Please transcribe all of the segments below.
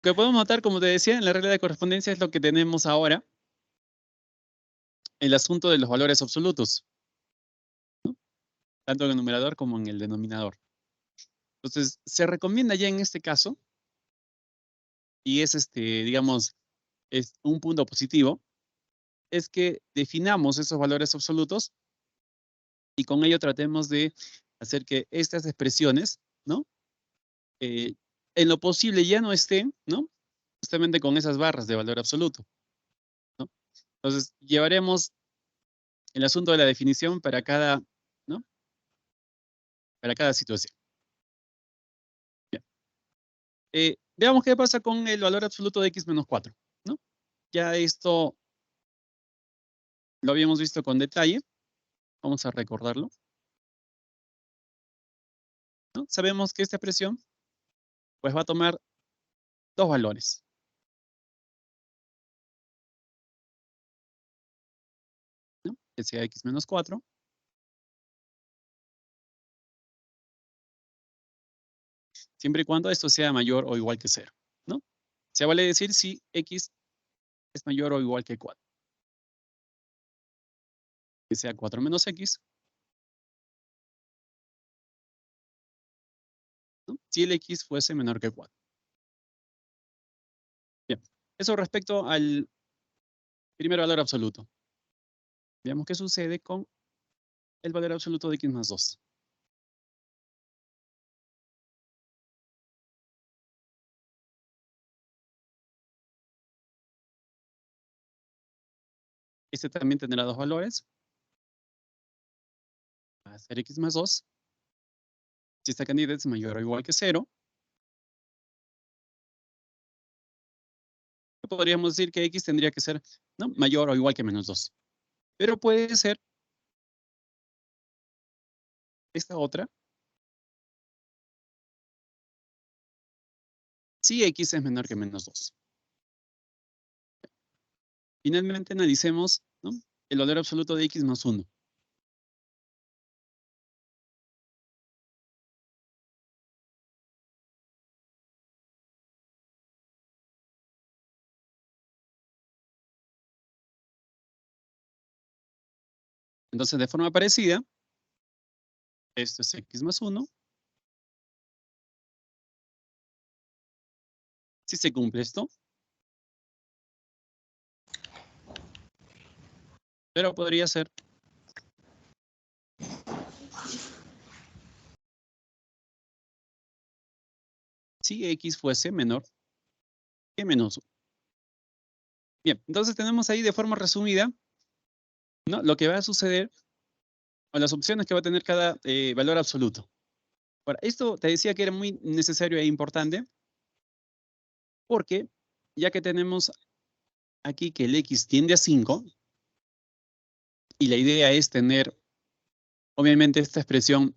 que podemos notar, como te decía, en la regla de correspondencia es lo que tenemos ahora, el asunto de los valores absolutos, ¿no? Tanto en el numerador como en el denominador. Entonces, se recomienda ya en este caso, y es digamos, es un punto positivo, es que definamos esos valores absolutos y con ello tratemos de hacer que estas expresiones, ¿no? En lo posible ya no estén, ¿no? Justamente con esas barras de valor absoluto, ¿no? Entonces, llevaremos el asunto de la definición para cada, ¿no? Para cada situación. Bien. Veamos qué pasa con el valor absoluto de x menos 4, ¿no? Ya esto lo habíamos visto con detalle. Vamos a recordarlo, ¿no? Sabemos que esta expresión, pues, va a tomar dos valores, ¿no? Que sea x menos 4, siempre y cuando esto sea mayor o igual que 0, ¿no? Se vale decir si x es mayor o igual que 4, que sea 4 menos x, ¿no? Si el x fuese menor que 4. Bien, eso respecto al primer valor absoluto. Veamos qué sucede con el valor absoluto de x más 2. Este también tendrá dos valores. Va a ser x más 2. Si esta cantidad es mayor o igual que 0, podríamos decir que x tendría que ser, ¿no?, mayor o igual que menos 2. Pero puede ser esta otra si x es menor que menos 2. Finalmente analicemos, ¿no?, el valor absoluto de x más 1. Entonces, de forma parecida, esto es x más 1. Si se cumple esto, pero podría ser si x fuese menor que menos 1. Bien, entonces tenemos ahí de forma resumida, ¿no?, lo que va a suceder o las opciones que va a tener cada valor absoluto. Ahora, esto te decía que era muy necesario e importante porque ya que tenemos aquí que el x tiende a 5 y la idea es tener, obviamente, esta expresión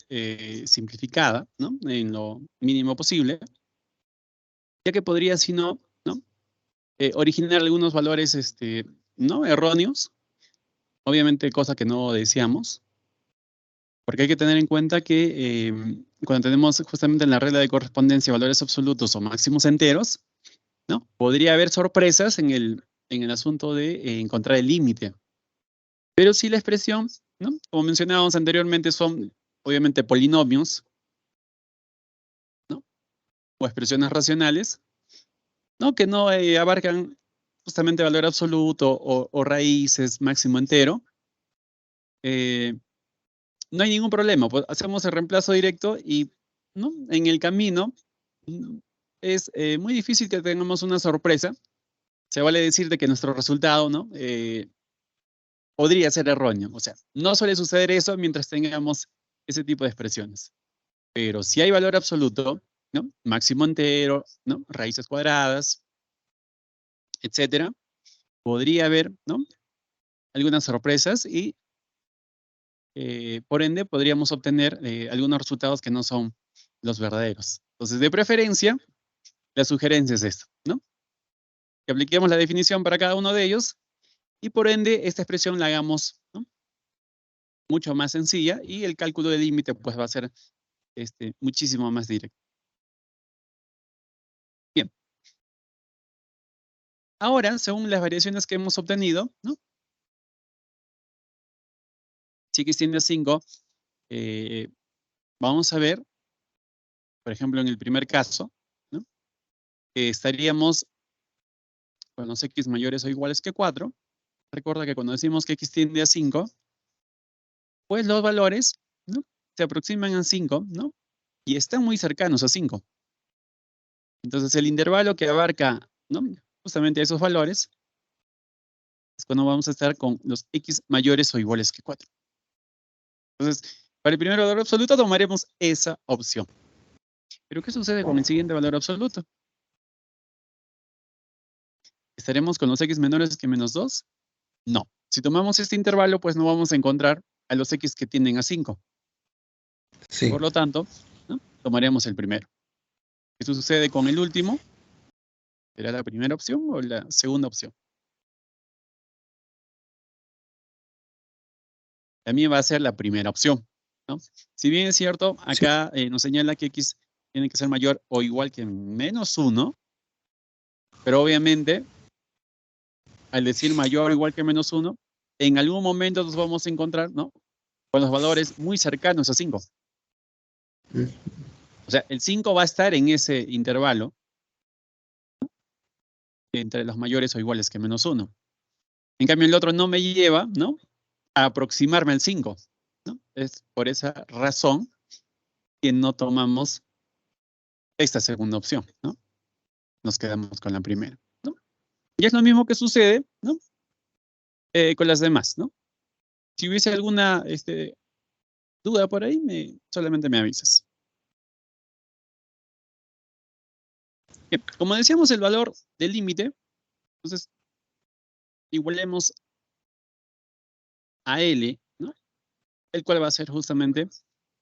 simplificada, ¿no?, en lo mínimo posible, ya que podría, si no, ¿no?, originar algunos valores, ¿no?, erróneos, obviamente, cosa que no deseamos, porque hay que tener en cuenta que cuando tenemos justamente en la regla de correspondencia valores absolutos o máximos enteros, ¿no?, podría haber sorpresas en el asunto de encontrar el límite. Pero si la expresión, ¿no?, como mencionábamos anteriormente, son obviamente polinomios, ¿no?, o expresiones racionales, ¿no?, que no abarcan justamente valor absoluto o raíces máximo entero, eh, no hay ningún problema, pues hacemos el reemplazo directo y, ¿no?, en el camino mm, es muy difícil que tengamos una sorpresa. Se vale decir de que nuestro resultado, ¿no?, podría ser erróneo. O sea, no suele suceder eso mientras tengamos ese tipo de expresiones. Pero si hay valor absoluto, ¿no?, máximo entero, ¿no?, raíces cuadradas, etcétera, podría haber, ¿no?, algunas sorpresas y, por ende, podríamos obtener algunos resultados que no son los verdaderos. Entonces, de preferencia, la sugerencia es esto, ¿no?, que apliquemos la definición para cada uno de ellos y, por ende, esta expresión la hagamos, ¿no?, mucho más sencilla y el cálculo del límite, pues, va a ser muchísimo más directo. Bien. ahora, según las variaciones que hemos obtenido, ¿no? Si x tiende a 5, vamos a ver, por ejemplo, en el primer caso, ¿no? Estaríamos con los x mayores o iguales que 4. Recuerda que cuando decimos que x tiende a 5, pues los valores, ¿no? Se aproximan a 5, ¿no? Y están muy cercanos a 5. Entonces, el intervalo que abarca, ¿no? Justamente esos valores es cuando vamos a estar con los x mayores o iguales que 4. Entonces, para el primer valor absoluto tomaremos esa opción. Pero, ¿qué sucede con el siguiente valor absoluto? ¿Estaremos con los x menores que menos 2? No. Si tomamos este intervalo, pues no vamos a encontrar a los x que tienden a 5. Sí. Por lo tanto, ¿no? Tomaremos el primero. ¿Qué sucede con el último? ¿Será la primera opción o la segunda opción? También va a ser la primera opción, ¿no? Si bien es cierto, acá nos señala que x tiene que ser mayor o igual que menos 1, pero obviamente, al decir mayor o igual que menos 1, en algún momento nos vamos a encontrar, ¿no? Con los valores muy cercanos a 5. O sea, el 5 va a estar en ese intervalo, ¿no? Entre los mayores o iguales que menos 1. En cambio, el otro no me lleva, ¿no? A aproximarme al 5, ¿no? Es por esa razón que no tomamos esta segunda opción, ¿no? Nos quedamos con la primera, ¿no? Y es lo mismo que sucede, ¿no? Con las demás, ¿no? Si hubiese alguna duda por ahí, solamente me avisas. Bien, como decíamos, el valor del límite, entonces, igualemos a L, ¿no? El cual va a ser justamente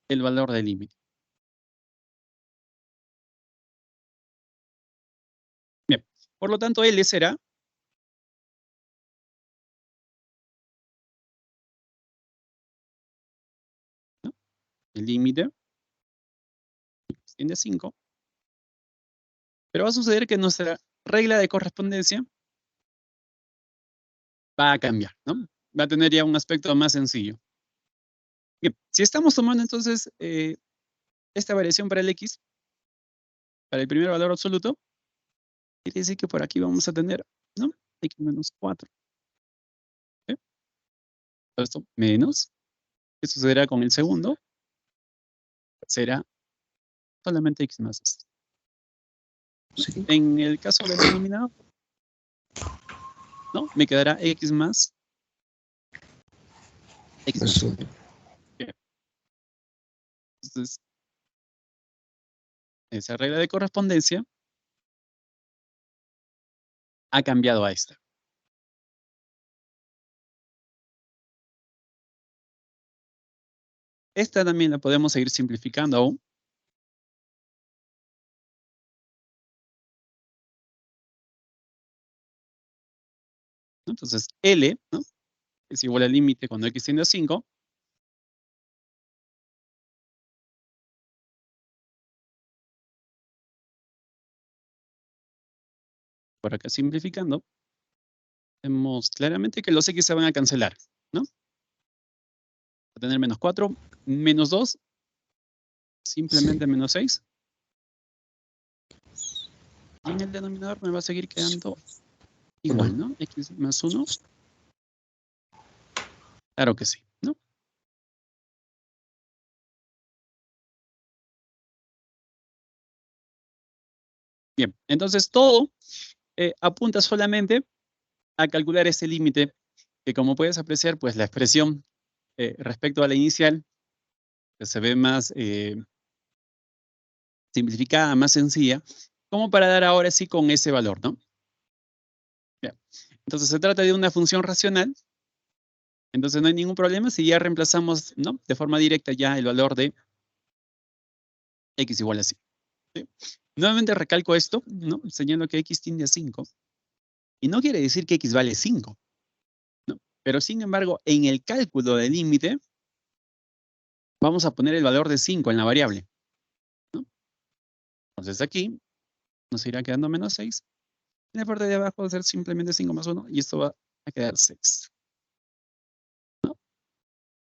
el valor del límite. Bien, por lo tanto, L será el límite, tiende a 5, pero va a suceder que nuestra regla de correspondencia va a cambiar, ¿no? Va a tener ya un aspecto más sencillo. Bien, si estamos tomando entonces esta variación para el x, para el primer valor absoluto, quiere decir que por aquí vamos a tener, ¿no? X menos 4. ¿Sí? Esto menos. ¿Qué sucederá con el segundo? Será solamente x más 2. Sí. En el caso del denominador, ¿no? Me quedará x más x más 1. Entonces, esa regla de correspondencia ha cambiado a esta. Esta también la podemos seguir simplificando aún. Entonces, L, ¿no? Es igual al límite cuando x tiende a 5. Por acá simplificando, vemos claramente que los x se van a cancelar, ¿no? Va a tener menos 4, menos 2, simplemente Sí. menos 6. Y en el denominador me va a seguir quedando igual, ¿no? X más 1. Claro que sí, ¿no? Bien, entonces todo apunta solamente a calcular este límite, que como puedes apreciar, pues la expresión respecto a la inicial que se ve más simplificada, más sencilla, como para dar ahora sí con ese valor, ¿no? Bien. Entonces se trata de una función racional, entonces no hay ningún problema si ya reemplazamos, ¿no? De forma directa ya el valor de x igual a 5. ¿Sí? Nuevamente recalco esto, ¿no? Señalo que x tiende a 5, y no quiere decir que x vale 5, ¿no? Pero sin embargo, en el cálculo del límite, vamos a poner el valor de 5 en la variable, ¿no? Entonces aquí nos irá quedando menos 6, En la parte de abajo va a ser simplemente 5 más 1 y esto va a quedar 6. ¿No?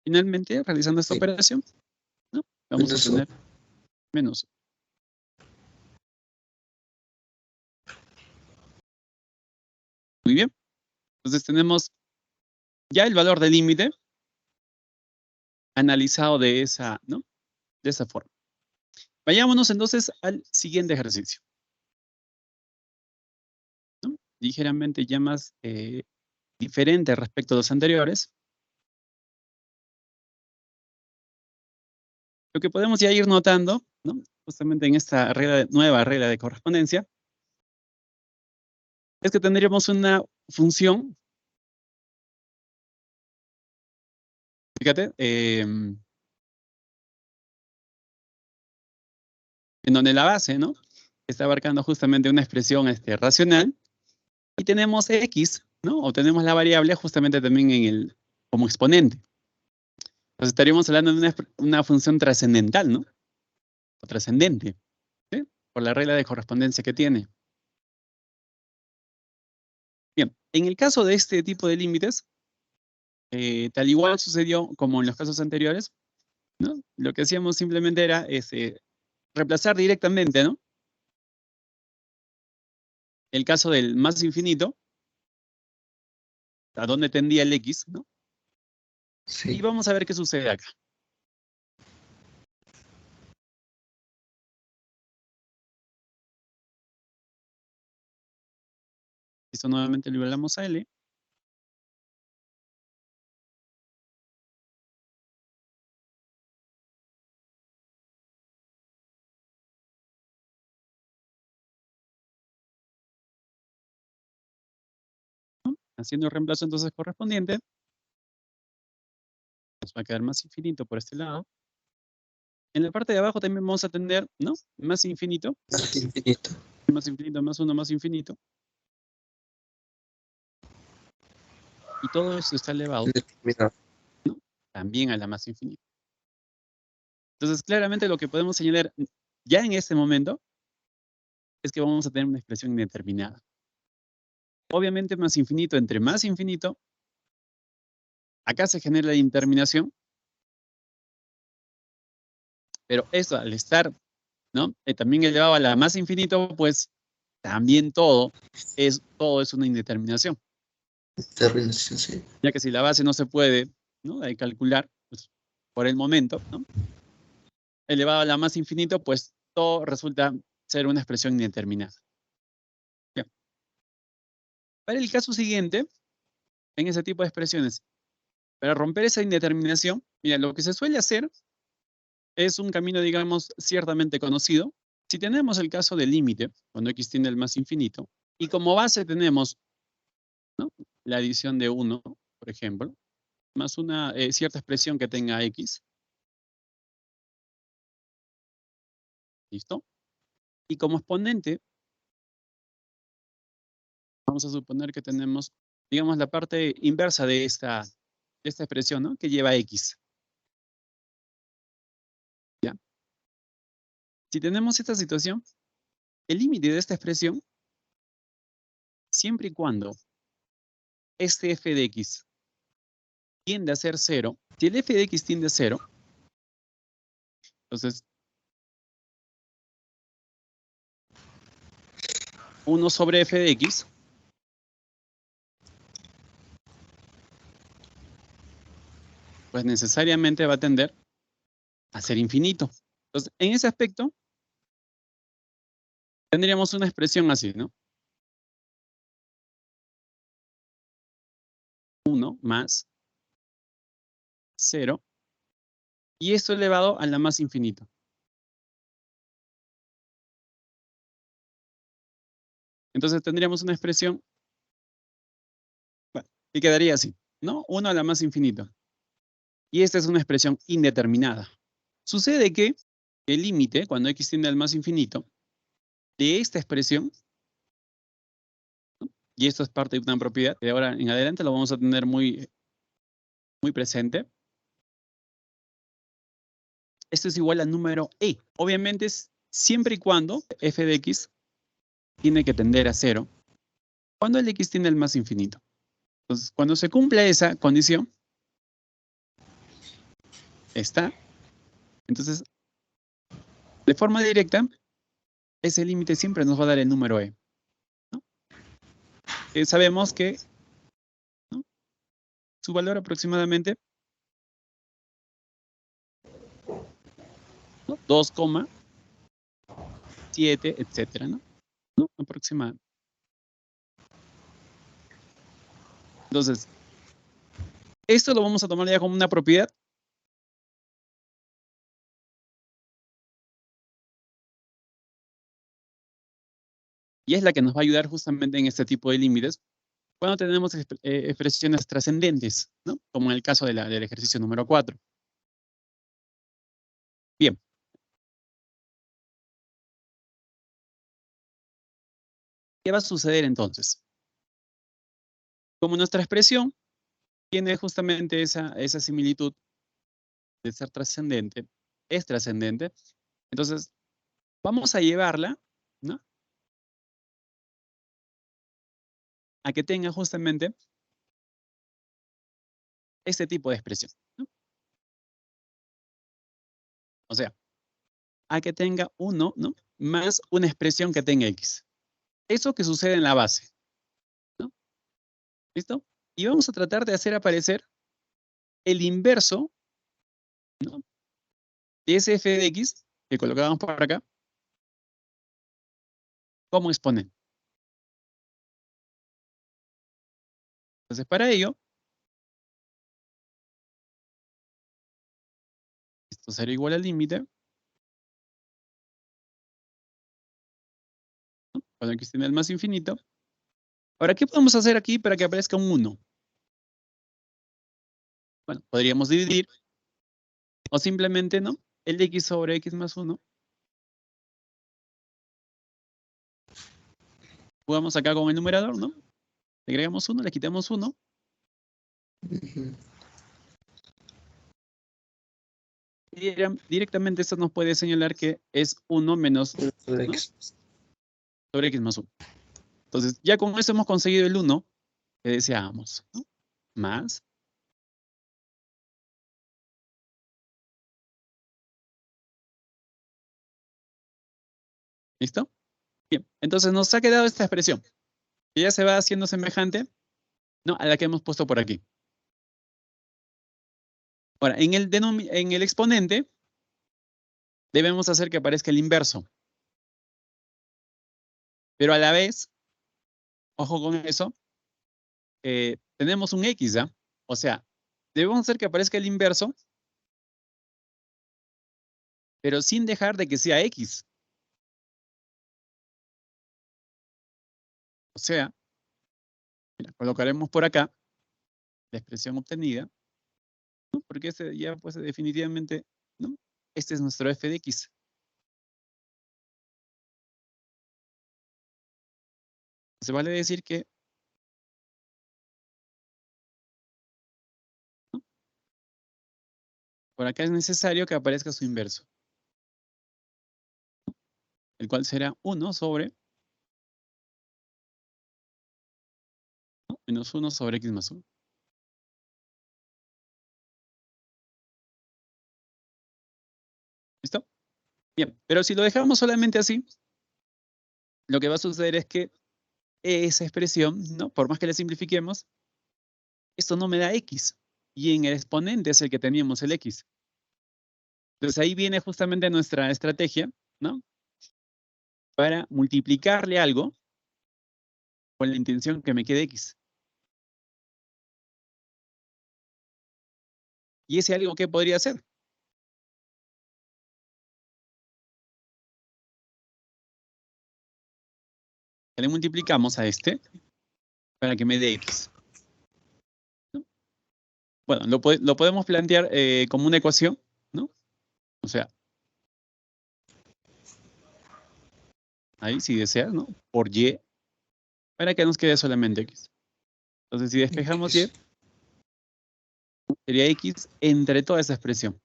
Finalmente, realizando esta Sí. operación, ¿no? Vamos a Menos tener menos 1. Muy bien. Entonces tenemos ya el valor del límite analizado de esa, ¿no? De esa forma. Vayámonos entonces al siguiente ejercicio, ¿no? Ligeramente ya más diferente respecto a los anteriores. Lo que podemos ya ir notando, ¿no? Justamente en esta nueva regla de correspondencia, es que tendríamos una función, fíjate, en donde la base, ¿no? Está abarcando justamente una expresión racional, y tenemos x, ¿no? O tenemos la variable justamente también como exponente. Entonces estaríamos hablando de una función trascendental, ¿no? O trascendente, ¿sí? Por la regla de correspondencia que tiene. Bien, en el caso de este tipo de límites, tal igual sucedió como en los casos anteriores, ¿no? Lo que hacíamos simplemente era reemplazar directamente, ¿no? El caso del más infinito, a dónde tendía el x, ¿no? Sí. Y vamos a ver qué sucede acá. Esto nuevamente lo igualamos a L. ¿No? Haciendo el reemplazo entonces correspondiente, nos va a quedar más infinito por este lado. En la parte de abajo también vamos a tener, ¿no? Más infinito, Más infinito. más 1, más infinito. Y todo esto está elevado, Indeterminado. ¿no? También a la más infinito. Entonces, claramente lo que podemos señalar ya en este momento es que vamos a tener una expresión indeterminada. Obviamente más infinito entre más infinito, acá se genera la indeterminación, pero esto al estar, ¿no? También elevado a la más infinito, pues también todo es una indeterminación. Determinación, sí. Ya que si la base no se puede, ¿no? Calcular, pues, por el momento, ¿no? Elevado a la más infinito, pues todo resulta ser una expresión indeterminada. Bien. Para el caso siguiente, en ese tipo de expresiones, para romper esa indeterminación, mira, lo que se suele hacer es un camino, digamos, ciertamente conocido. Si tenemos el caso del límite, cuando x tiende al más infinito, y como base tenemos, ¿no? La adición de 1, por ejemplo, más una cierta expresión que tenga x. ¿Listo? Y como exponente, vamos a suponer que tenemos, digamos, la parte inversa de esta expresión, ¿no? Que lleva x. ¿Ya? Si tenemos esta situación, el límite de esta expresión, siempre y cuando este f de x tiende a ser 0, si el f de x tiende a 0, entonces 1 sobre f de x pues necesariamente va a tender a ser infinito. Entonces, en ese aspecto, tendríamos una expresión así, ¿no? 1 más 0, y esto elevado a la más infinito. Entonces tendríamos una expresión, bueno, que quedaría así, ¿no? 1 a la más infinito. Y esta es una expresión indeterminada. Sucede que el límite, cuando x tiende al más infinito, de esta expresión, ¿no? Y esto es parte de una propiedad, de ahora en adelante lo vamos a tener muy, muy presente. Esto es igual al número e. Obviamente es siempre y cuando f de x tiene que tender a 0, cuando el x tiende al más infinito. Entonces, cuando se cumple esa condición, entonces, de forma directa, ese límite siempre nos va a dar el número e, ¿no? Sabemos que, ¿no?, su valor aproximadamente, ¿no?, 2,7, etcétera, ¿no? Aproximadamente. Entonces, esto lo vamos a tomar ya como una propiedad. Y es la que nos va a ayudar justamente en este tipo de límites cuando tenemos expresiones trascendentes, ¿no? Como en el caso del ejercicio número 4. Bien. ¿Qué va a suceder entonces? Como nuestra expresión tiene justamente esa similitud de ser trascendente, es trascendente, entonces vamos a llevarla, ¿no?, a que tenga justamente este tipo de expresión, ¿no? O sea, a que tenga 1, ¿no?, más una expresión que tenga x. Eso que sucede en la base, ¿no? ¿Listo? Y vamos a tratar de hacer aparecer el inverso, ¿no?, de ese f de x que colocábamos por acá como exponente. Entonces, para ello, esto será igual al límite, ¿no?, cuando x tiende al más infinito. Ahora, ¿qué podemos hacer aquí para que aparezca un 1? Bueno, podríamos dividir, o simplemente, ¿no?, el de x sobre x más 1. Jugamos acá con el numerador, ¿no? Le agregamos 1, le quitamos 1. Ujú. Y directamente esto nos puede señalar que es 1 menos, Sobre ¿no?, X. sobre x más 1. Entonces, ya con eso hemos conseguido el 1 que deseábamos, ¿no? Más. ¿Listo? Bien, entonces nos ha quedado esta expresión, que ya se va haciendo semejante, ¿no?, a la que hemos puesto por aquí. Ahora, en el exponente, debemos hacer que aparezca el inverso. Pero a la vez, ojo con eso, tenemos un x, ¿ya? O sea, debemos hacer que aparezca el inverso, pero sin dejar de que sea x. O sea, mira, colocaremos por acá la expresión obtenida, ¿no?, porque este ya, pues, definitivamente, ¿no?, este es nuestro f de x. Se vale decir que, ¿no?, por acá es necesario que aparezca su inverso, el cual será 1 sobre, ¿no?, menos 1 sobre x más 1. ¿Listo? Bien, pero si lo dejamos solamente así, lo que va a suceder es que esa expresión, ¿no?, por más que la simplifiquemos, esto no me da x. Y en el exponente es el que teníamos el x. Entonces ahí viene justamente nuestra estrategia, ¿no?, para multiplicarle algo con la intención que me quede x. ¿Y ese algo qué podría ser? Que le multiplicamos a este para que me dé x, ¿no? Bueno, lo podemos plantear como una ecuación, ¿no? O sea, ahí si deseas, ¿no?, por y, para que nos quede solamente x. Entonces, si despejamos y, X. sería x entre toda esa expresión.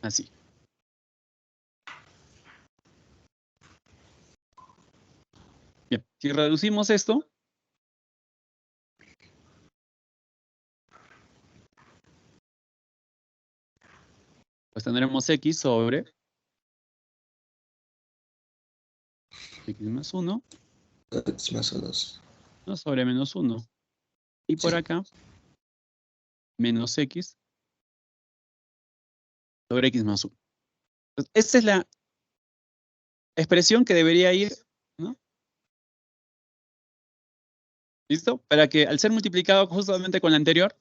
Así. Bien, si reducimos esto, pues tendremos x sobre x más 1, X más 1. ¿no? Sobre menos 1. Y por Sí. acá, menos x sobre x más 1. Entonces, esta es la expresión que debería ir, ¿no? ¿Listo? Para que al ser multiplicado justamente con la anterior,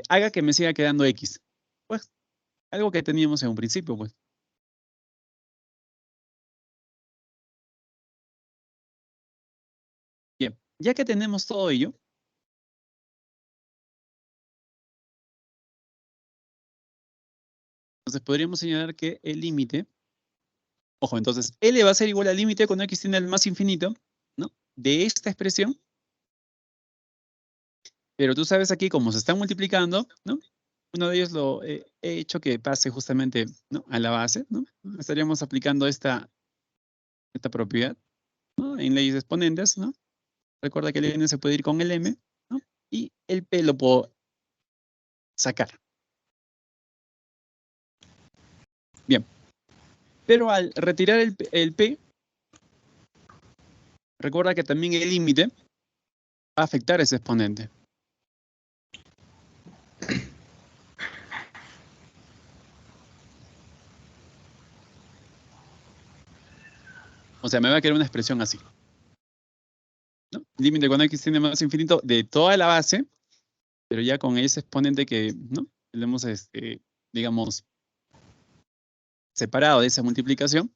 haga que me siga quedando x. Pues, algo que teníamos en un principio, pues. Bien, ya que tenemos todo ello, entonces podríamos señalar que el límite, ojo, entonces L va a ser igual al límite cuando x tiende al más infinito, ¿no? De esta expresión. Pero tú sabes aquí, como se están multiplicando, ¿no? Uno de ellos lo he hecho que pase justamente, ¿no? A la base, ¿no? Estaríamos aplicando esta propiedad, ¿no? En leyes exponentes, ¿no? Recuerda que el n se puede ir con el m, ¿no? Y el p lo puedo sacar. Bien. Pero al retirar el p, recuerda que también el límite va a afectar ese exponente. O sea, me va a quedar una expresión así, ¿no? Límite cuando x tiende a más infinito de toda la base, pero ya con ese exponente que, ¿no? Le hemos, digamos, separado de esa multiplicación,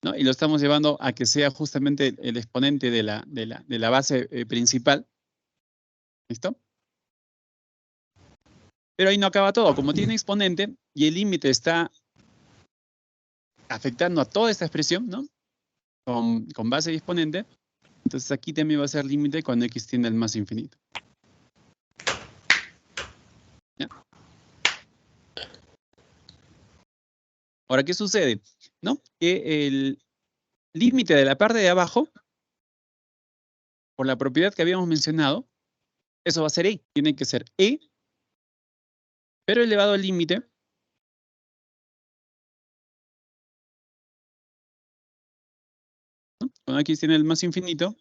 ¿no? Y lo estamos llevando a que sea justamente el exponente de la base principal. ¿Listo? Pero ahí no acaba todo. Como tiene exponente y el límite está afectando a toda esta expresión, ¿no? Con base y exponente, entonces aquí también va a ser límite cuando x tiende al más infinito. ¿Ya? Ahora, ¿qué sucede? ¿No? Que el límite de la parte de abajo, por la propiedad que habíamos mencionado, eso va a ser e. Tiene que ser e, pero elevado al límite cuando x tiene el más infinito,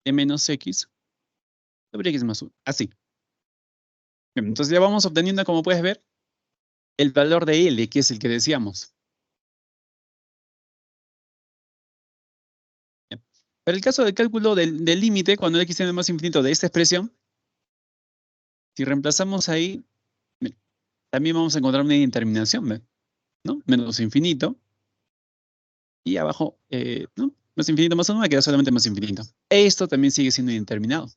de menos x sobre x más 1. Así. Bien, entonces ya vamos obteniendo, como puedes ver, el valor de L, que es el que decíamos. Bien. Para el caso del cálculo del límite, cuando x tiene el más infinito de esta expresión, si reemplazamos ahí, también vamos a encontrar una indeterminación, ¿no? Menos infinito. Y abajo, ¿no? Más infinito más 1 me queda solamente más infinito. Esto también sigue siendo indeterminado.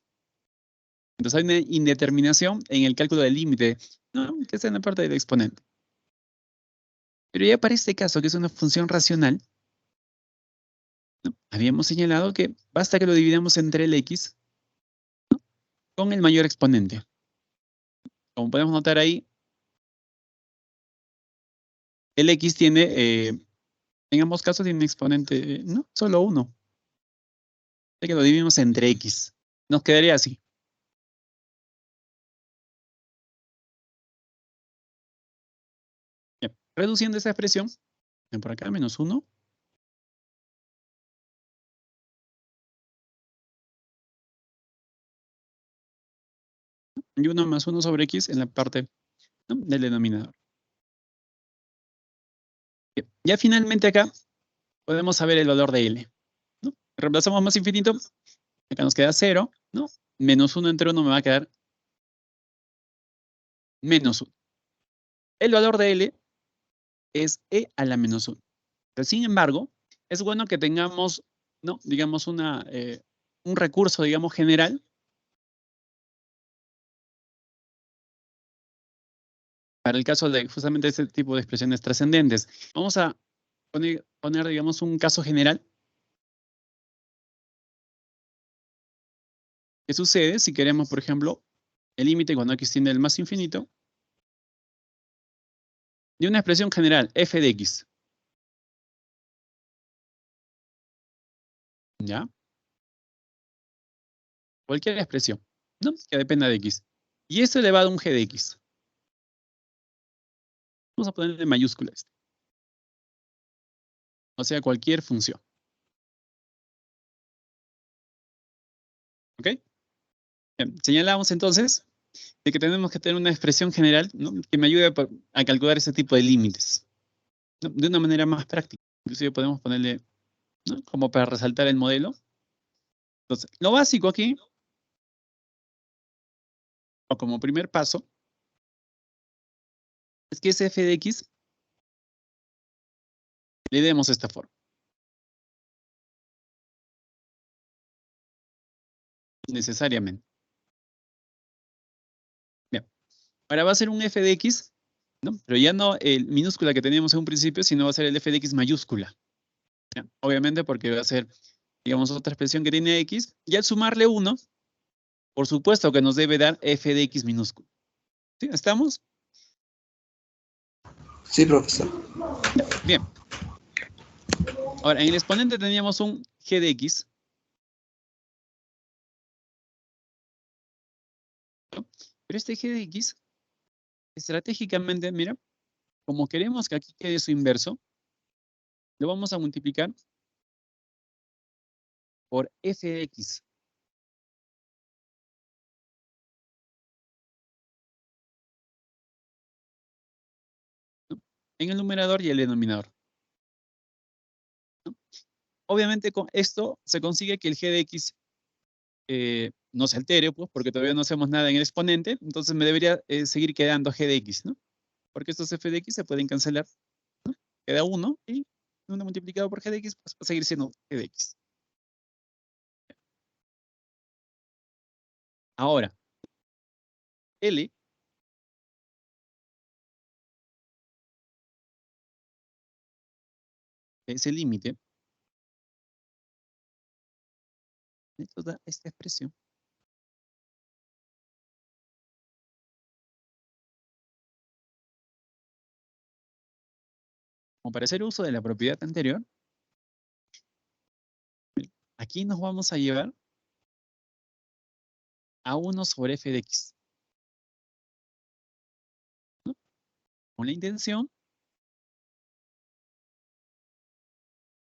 Entonces hay una indeterminación en el cálculo del límite, ¿no? Que está en la parte del exponente. Pero ya para este caso, que es una función racional, ¿no? Habíamos señalado que basta que lo dividamos entre el x, ¿no? Con el mayor exponente. Como podemos notar ahí, el x tiene, en ambos casos tiene un exponente, ¿no? Solo uno. Así que lo dividimos entre x. Nos quedaría así. Bien. Reduciendo esa expresión, ven por acá, menos 1. Y 1 más 1 sobre x en la parte, ¿no? Del denominador. Bien. Ya finalmente acá podemos saber el valor de L, ¿no? Reemplazamos más infinito, acá nos queda 0, ¿no? Menos 1 entre 1 me va a quedar menos 1. El valor de L es e a la menos 1. Pero, sin embargo, es bueno que tengamos, ¿no? Digamos, un recurso, digamos, general para el caso de justamente este tipo de expresiones trascendentes. Vamos a poner, digamos, un caso general. ¿Qué sucede si queremos, por ejemplo, el límite cuando x tiende al más infinito de una expresión general, f de x? ¿Ya? Cualquier expresión, ¿no? Que dependa de x. Y esto elevado a un g de x. Vamos a ponerle mayúsculas. O sea, cualquier función. ¿Ok? Bien, señalamos entonces de que tenemos que tener una expresión general, ¿no? Que me ayude a calcular ese tipo de límites, ¿no? De una manera más práctica. Inclusive podemos ponerle, ¿no? Como para resaltar el modelo. Entonces, lo básico aquí, o como primer paso, es que ese f de x le demos esta forma. Necesariamente. Bien. Ahora va a ser un f de x, ¿no? Pero ya no el minúscula que teníamos en un principio, sino va a ser el f de x mayúscula. ¿Ya? Obviamente porque va a ser, digamos, otra expresión que tiene x, y al sumarle 1, por supuesto que nos debe dar f de x minúscula. ¿Sí? ¿Estamos? Sí, profesor. Bien. Ahora, en el exponente teníamos un g de x, ¿no? Pero este g de x, estratégicamente, mira, como queremos que aquí quede su inverso, lo vamos a multiplicar por f de x. ¿No? En el numerador y el denominador. ¿No? Obviamente con esto se consigue que el g de x no se altere, pues, porque todavía no hacemos nada en el exponente, entonces me debería seguir quedando g de x, ¿no? Porque estos f de x se pueden cancelar, ¿no? Queda 1 y 1 multiplicado por g de x pues, va a seguir siendo g de x. Ahora, L es el límite de toda esta expresión. Como para hacer uso de la propiedad anterior, aquí nos vamos a llevar a 1 sobre f de x, ¿no? Con la intención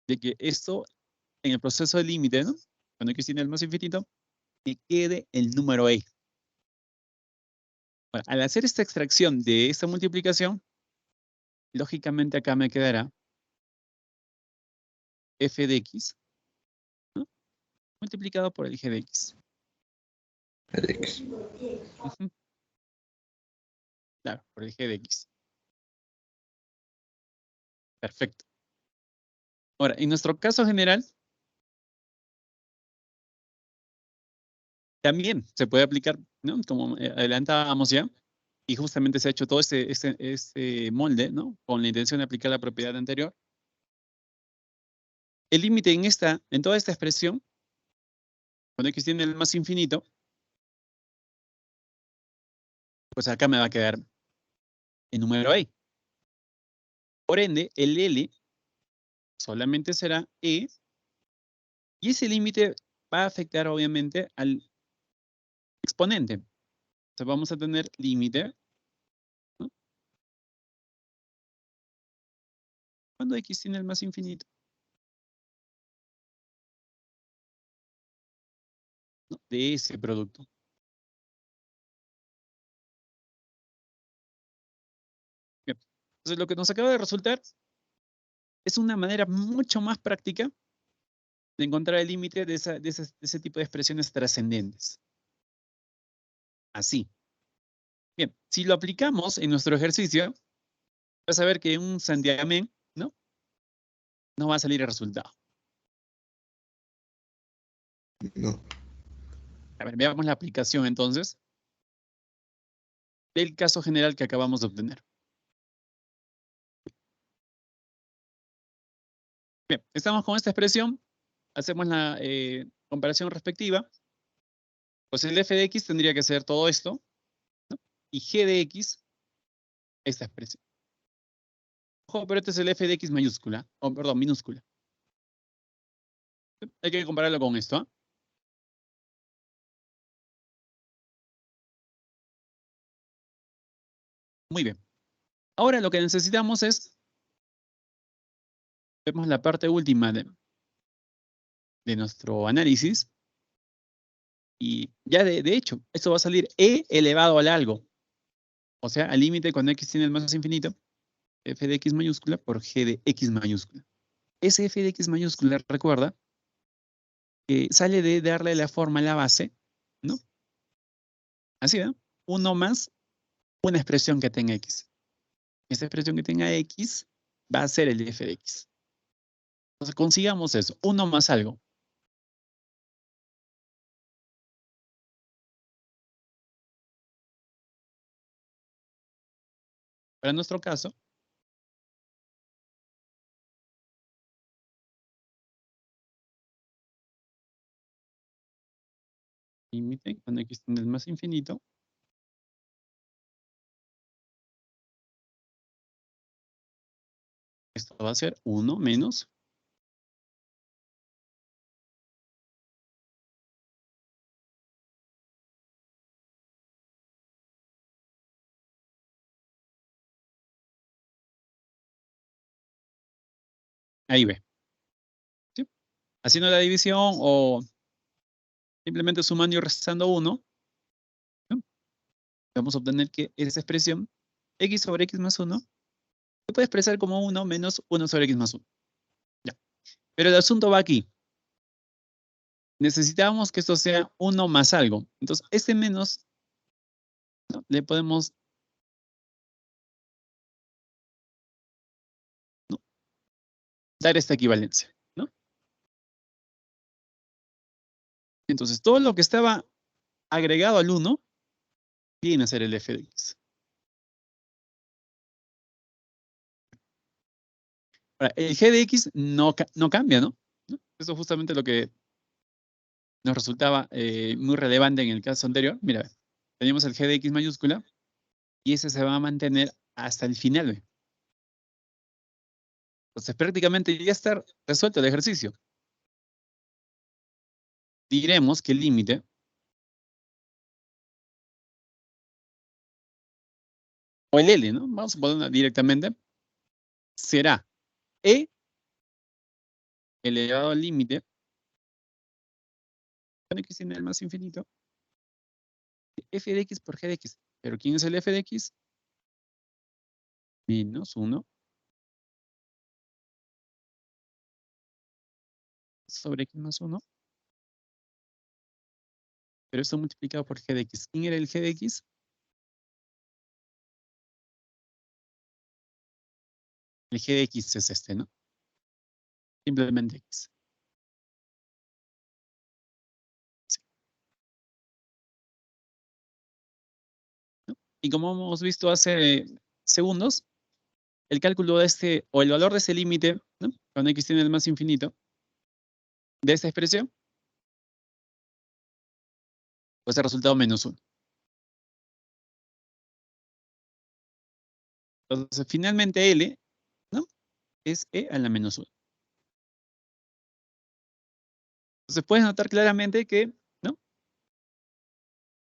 de que esto, en el proceso de límite, ¿no? Cuando x tiene el más infinito, que quede el número e. Bueno, al hacer esta extracción de esta multiplicación, lógicamente acá me quedará f de x, ¿no? Multiplicado por el g de x. El X. Ujú. Claro, por el g de x. Perfecto. Ahora, en nuestro caso general, también se puede aplicar, ¿no? Como adelantábamos ya, y justamente se ha hecho todo este molde, ¿no? Con la intención de aplicar la propiedad anterior. El límite en toda esta expresión, cuando x tiene el más infinito, pues acá me va a quedar el número e. Por ende, el L solamente será e, y ese límite va a afectar obviamente al exponente. Entonces vamos a tener límite, ¿no? Cuando x tiene el más infinito, ¿no? De ese producto. Bien. Entonces lo que nos acaba de resultar es una manera mucho más práctica de encontrar el límite de ese tipo de expresiones trascendentes. Así. Bien, si lo aplicamos en nuestro ejercicio, vas a ver que un santiamén, ¿no? No va a salir el resultado. No. A ver, veamos la aplicación entonces del caso general que acabamos de obtener. Bien, estamos con esta expresión, hacemos la comparación respectiva, pues el f de x tendría que ser todo esto, ¿no? Y g de x, esta expresión. Ojo, pero este es el f de x mayúscula, o perdón, minúscula. Hay que compararlo con esto. Muy bien. Ahora lo que necesitamos es, vemos la parte última de nuestro análisis. Y ya de hecho, esto va a salir e elevado al algo. O sea, al límite cuando x tiene el más infinito, f de x mayúscula por g de x mayúscula. Ese f de x mayúscula, recuerda, que sale de darle la forma a la base, ¿no? Así, ¿no? 1 más una expresión que tenga x. Esta expresión que tenga x va a ser el f de x. Entonces consigamos eso, 1 más algo. Para nuestro caso, límite cuando x tiende al más infinito. Esto va a ser 1 menos. Ahí ve. ¿Sí? Haciendo la división o simplemente sumando y restando 1, ¿no? Vamos a obtener que esa expresión, x sobre x más 1, se puede expresar como 1 menos 1 sobre x más 1. Ya. Pero el asunto va aquí. Necesitamos que esto sea 1 más algo. Entonces, este menos, ¿no? Le podemos, ¿no?, dar esta equivalencia, ¿no? Entonces, todo lo que estaba agregado al 1 viene a ser el f de x. Ahora, el g de x no cambia, ¿no? Eso es justamente lo que nos resultaba muy relevante en el caso anterior. Mira, tenemos el g de x mayúscula y ese se va a mantener hasta el final. ¿Ve? Entonces, prácticamente ya está resuelto el ejercicio. Diremos que el límite o el L, ¿no? Vamos a ponerlo directamente. Será E elevado al límite con x tiene el más infinito, f de x por g de x. ¿Pero quién es el f de x? Menos 1 sobre x más 1. Pero esto multiplicado por g de x. ¿Quién era el g de x? El g de x es este, ¿no? Simplemente x. Sí. ¿No? Y como hemos visto hace segundos, el cálculo de este, o el valor de ese límite, ¿no?, cuando x tiene el más infinito, de esta expresión, pues el resultado menos 1. Entonces, finalmente L, ¿no?, es E a la menos 1. Entonces, puedes notar claramente que, ¿no?,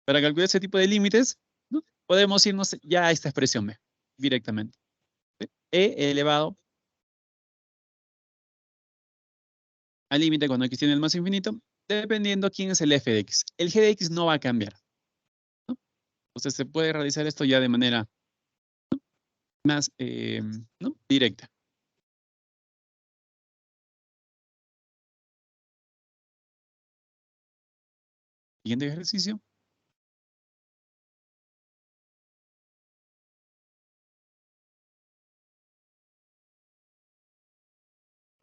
para calcular ese tipo de límites, ¿no?, podemos irnos ya a esta expresión B, directamente. ¿Sí? E elevado al límite cuando x tiene el más infinito, dependiendo quién es el f de x. El g de x no va a cambiar, ¿no? Entonces, se puede realizar esto ya de manera, ¿no?, más, ¿no?, directa. Siguiente ejercicio.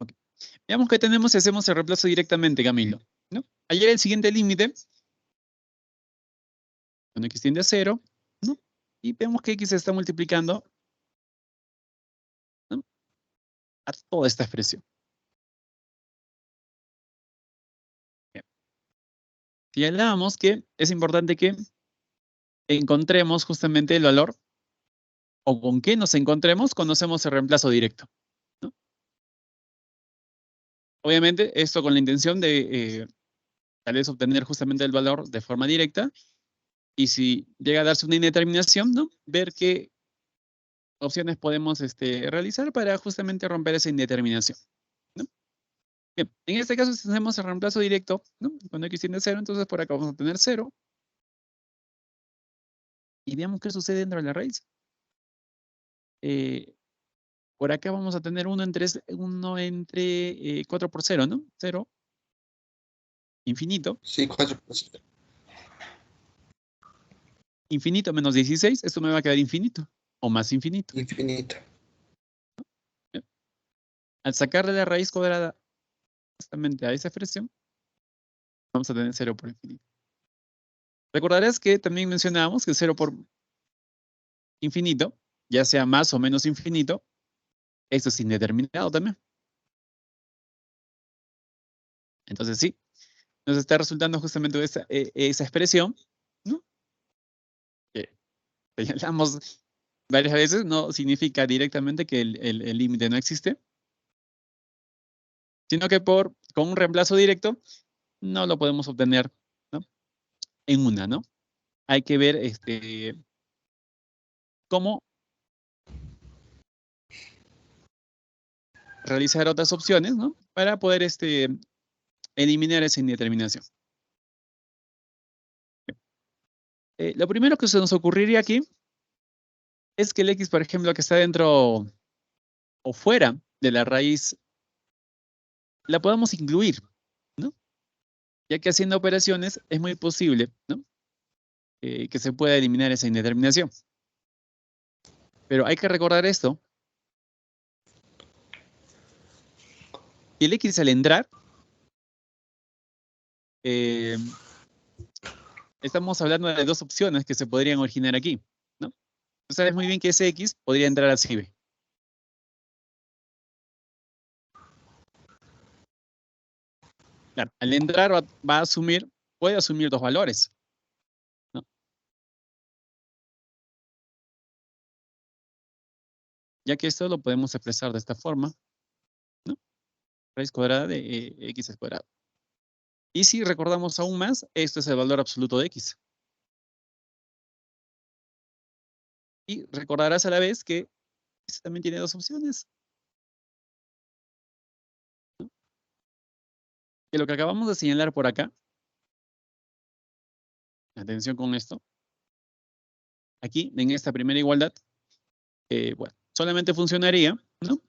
Ok. Veamos qué tenemos si hacemos el reemplazo directamente, Camilo, ¿no? Ayer el siguiente límite, cuando x tiende a 0, ¿no? Y vemos que x se está multiplicando, ¿no?, a toda esta expresión. Bien. Si hablábamos que es importante que encontremos justamente el valor, o con qué nos encontremos cuando hacemos el reemplazo directo, ¿no? Obviamente, esto con la intención de tal vez obtener justamente el valor de forma directa. Y si llega a darse una indeterminación, ¿no? Ver qué opciones podemos realizar para justamente romper esa indeterminación, ¿no? Bien, en este caso, si hacemos el reemplazo directo, ¿no? Cuando x tiende a 0, entonces por acá vamos a tener 0. Y veamos qué sucede dentro de la raíz. Por acá vamos a tener 1 entre 4 por 0, ¿no? 0, infinito. Sí, 4%. Infinito menos 16, esto me va a quedar infinito, o más infinito. Infinito. Bien. Al sacarle la raíz cuadrada justamente a esa expresión, vamos a tener 0 por infinito. Recordarás que también mencionábamos que 0 por infinito, ya sea más o menos infinito, esto es indeterminado también. Entonces sí, nos está resultando justamente esa expresión, ¿no? Que señalamos varias veces, no significa directamente que el límite no existe, sino que con un reemplazo directo no lo podemos obtener, ¿no? En una, ¿no? Hay que ver cómo realizar otras opciones, ¿no? Para poder eliminar esa indeterminación. Lo primero que se nos ocurriría aquí es que el x, por ejemplo, que está dentro o fuera de la raíz, la podamos incluir, ¿no? Ya que haciendo operaciones es muy posible, ¿no? Que se pueda eliminar esa indeterminación. Pero hay que recordar esto. El x al entrar, estamos hablando de dos opciones que se podrían originar aquí, ¿no? Tú sabes muy bien que ese x podría entrar así, ¿ve? Claro, al entrar va a asumir, puede asumir dos valores, ¿no? Ya que esto lo podemos expresar de esta forma, ¿no? Raíz cuadrada de x al cuadrado. Y si recordamos aún más, esto es el valor absoluto de x. Y recordarás a la vez que esto también tiene dos opciones, ¿no? Que lo que acabamos de señalar por acá, atención con esto, aquí en esta primera igualdad, bueno, solamente funcionaría, ¿no?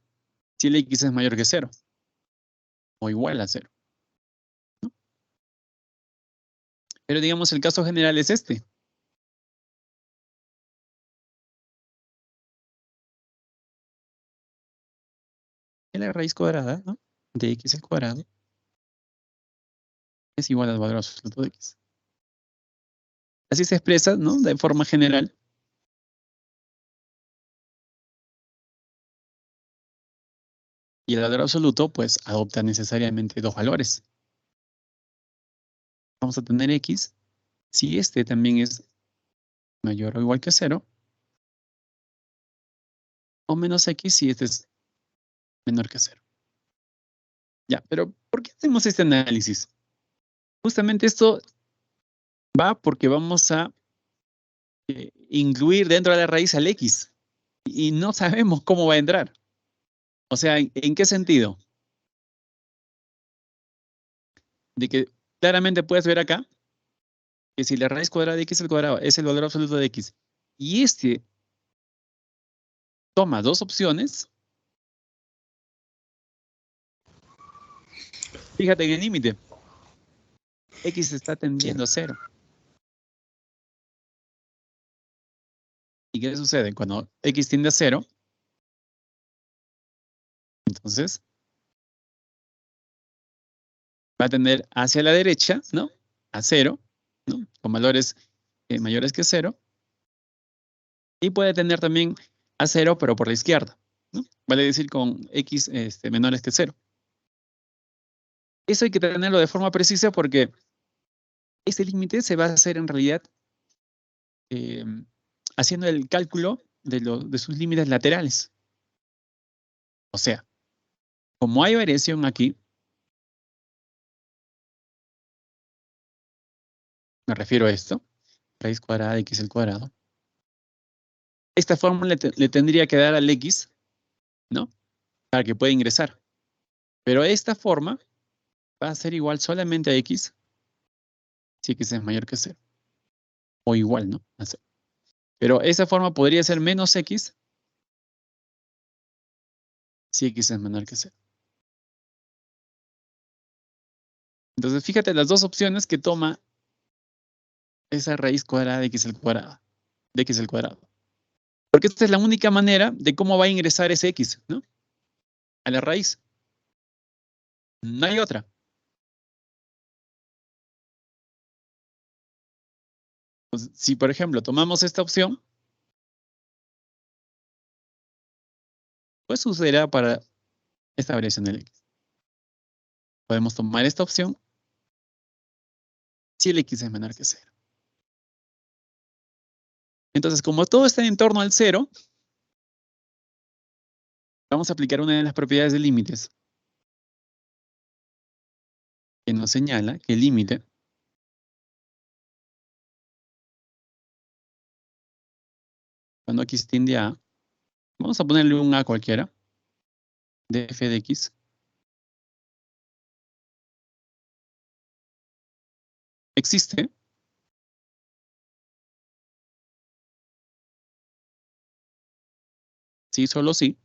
Si el x es mayor que 0 o igual a 0, ¿no? Pero digamos el caso general es este. La raíz cuadrada, ¿no? De x al cuadrado es igual al valor absoluto de x. Así se expresa, ¿no? De forma general. Y el valor absoluto, pues, adopta necesariamente dos valores. Vamos a tener x si este también es mayor o igual que 0, o menos x si este es menor que 0. Ya, pero ¿por qué hacemos este análisis? Justamente esto va porque vamos a incluir dentro de la raíz al x y no sabemos cómo va a entrar. O sea, ¿en qué sentido? De que claramente puedes ver acá que si la raíz cuadrada de x al cuadrado es el valor absoluto de x y este toma dos opciones, fíjate en el límite. X está tendiendo a 0. ¿Y qué sucede? Cuando x tiende a 0, entonces va a tender hacia la derecha, ¿no? A 0, ¿no? Con valores mayores que 0. Y puede tender también a 0, pero por la izquierda, ¿no? Vale decir con x menores que 0. Eso hay que tenerlo de forma precisa porque este límite se va a hacer en realidad haciendo el cálculo de sus límites laterales. O sea, como hay variación aquí, Me refiero a esto. Raíz cuadrada de x al cuadrado. Esta fórmula le tendría que dar al x, ¿no? Para que pueda ingresar. Pero esta forma va a ser igual solamente a x si x es mayor que 0. O igual, ¿no? A 0. Pero esa forma podría ser menos x si x es menor que 0. Entonces, fíjate las dos opciones que toma esa raíz cuadrada de x al cuadrado. De x al cuadrado. Porque esta es la única manera de cómo va a ingresar ese x, ¿no? A la raíz. No hay otra. Entonces, si, por ejemplo, tomamos esta opción, pues sucederá para esta variación del x. Podemos tomar esta opción si el x es menor que 0. Entonces, como todo está en torno al 0, vamos a aplicar una de las propiedades de límites que nos señala que el límite cuando x tiende a, vamos a ponerle un a cualquiera, de f de x, existe sí, solo sí,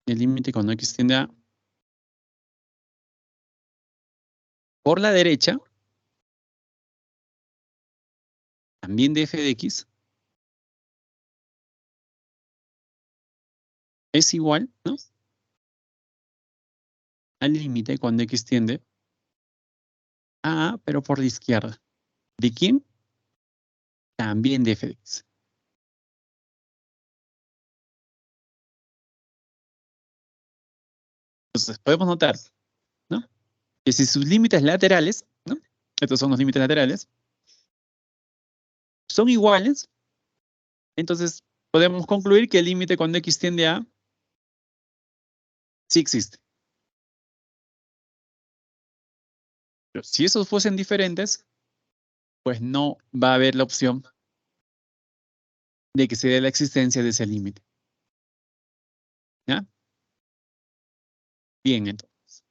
el límite cuando x tiende a por la derecha, también de f de x, es igual, ¿no? Al límite cuando x tiende a, pero por la izquierda. ¿De quién? También de f de x. Entonces, podemos notar, ¿no? Que si sus límites laterales, ¿no? Estos son los límites laterales, son iguales, entonces podemos concluir que el límite cuando x tiende a sí existe. Pero si esos fuesen diferentes, pues no va a haber la opción de que se dé la existencia de ese límite. ¿Ya? Bien, entonces.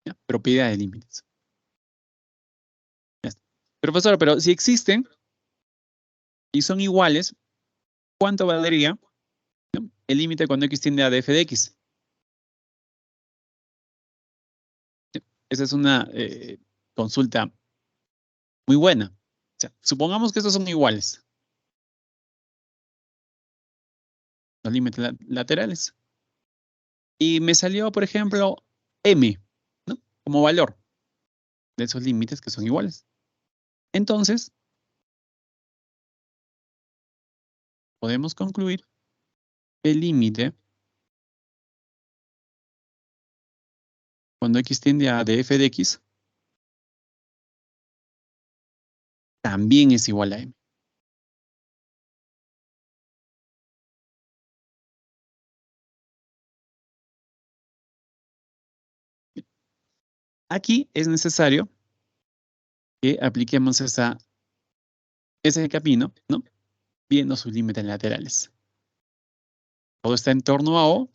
¿Ya? Propiedad de límites. Ya está. Profesor, pero si existen y son iguales, ¿cuánto valdría, ¿no? El límite cuando x tiende a df de x? ¿Sí? Esa es una consulta muy buena. O sea, supongamos que estos son iguales, los límites laterales. Y me salió, por ejemplo, m, ¿no? Como valor de esos límites que son iguales. Entonces, podemos concluir que el límite cuando x tiende a df de x también es igual a m. Aquí es necesario que apliquemos ese camino, ¿no? Viendo sus límites laterales. Todo está en torno a O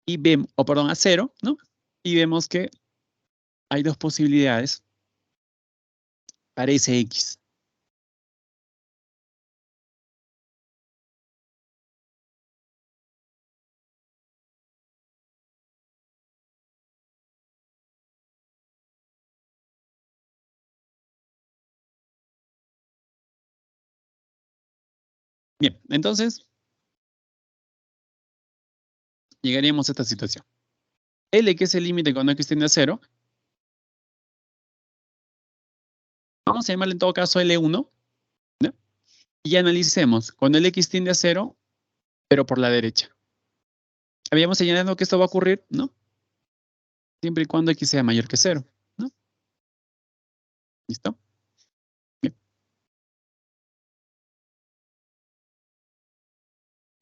y vemos, o perdón, a 0, ¿no? Y vemos que hay dos posibilidades para ese x. Bien, entonces llegaríamos a esta situación. L, que es el límite cuando x tiende a 0, vamos a llamarle en todo caso L1, ¿no? Y analicemos cuando el x tiende a 0, pero por la derecha. Habíamos señalado que esto va a ocurrir, ¿no? Siempre y cuando x sea mayor que 0, ¿no? ¿Listo? Bien.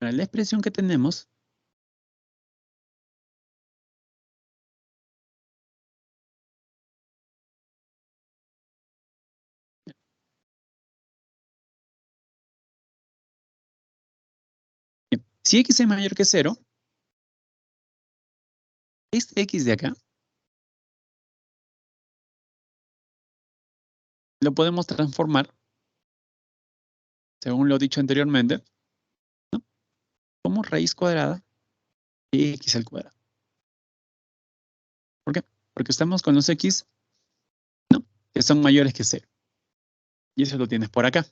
Ahora, la expresión que tenemos Si x es mayor que 0, este x de acá lo podemos transformar, según lo dicho anteriormente, ¿no?, como raíz cuadrada de x al cuadrado. ¿Por qué? Porque estamos con los x, ¿no?, que son mayores que 0. Y eso lo tienes por acá.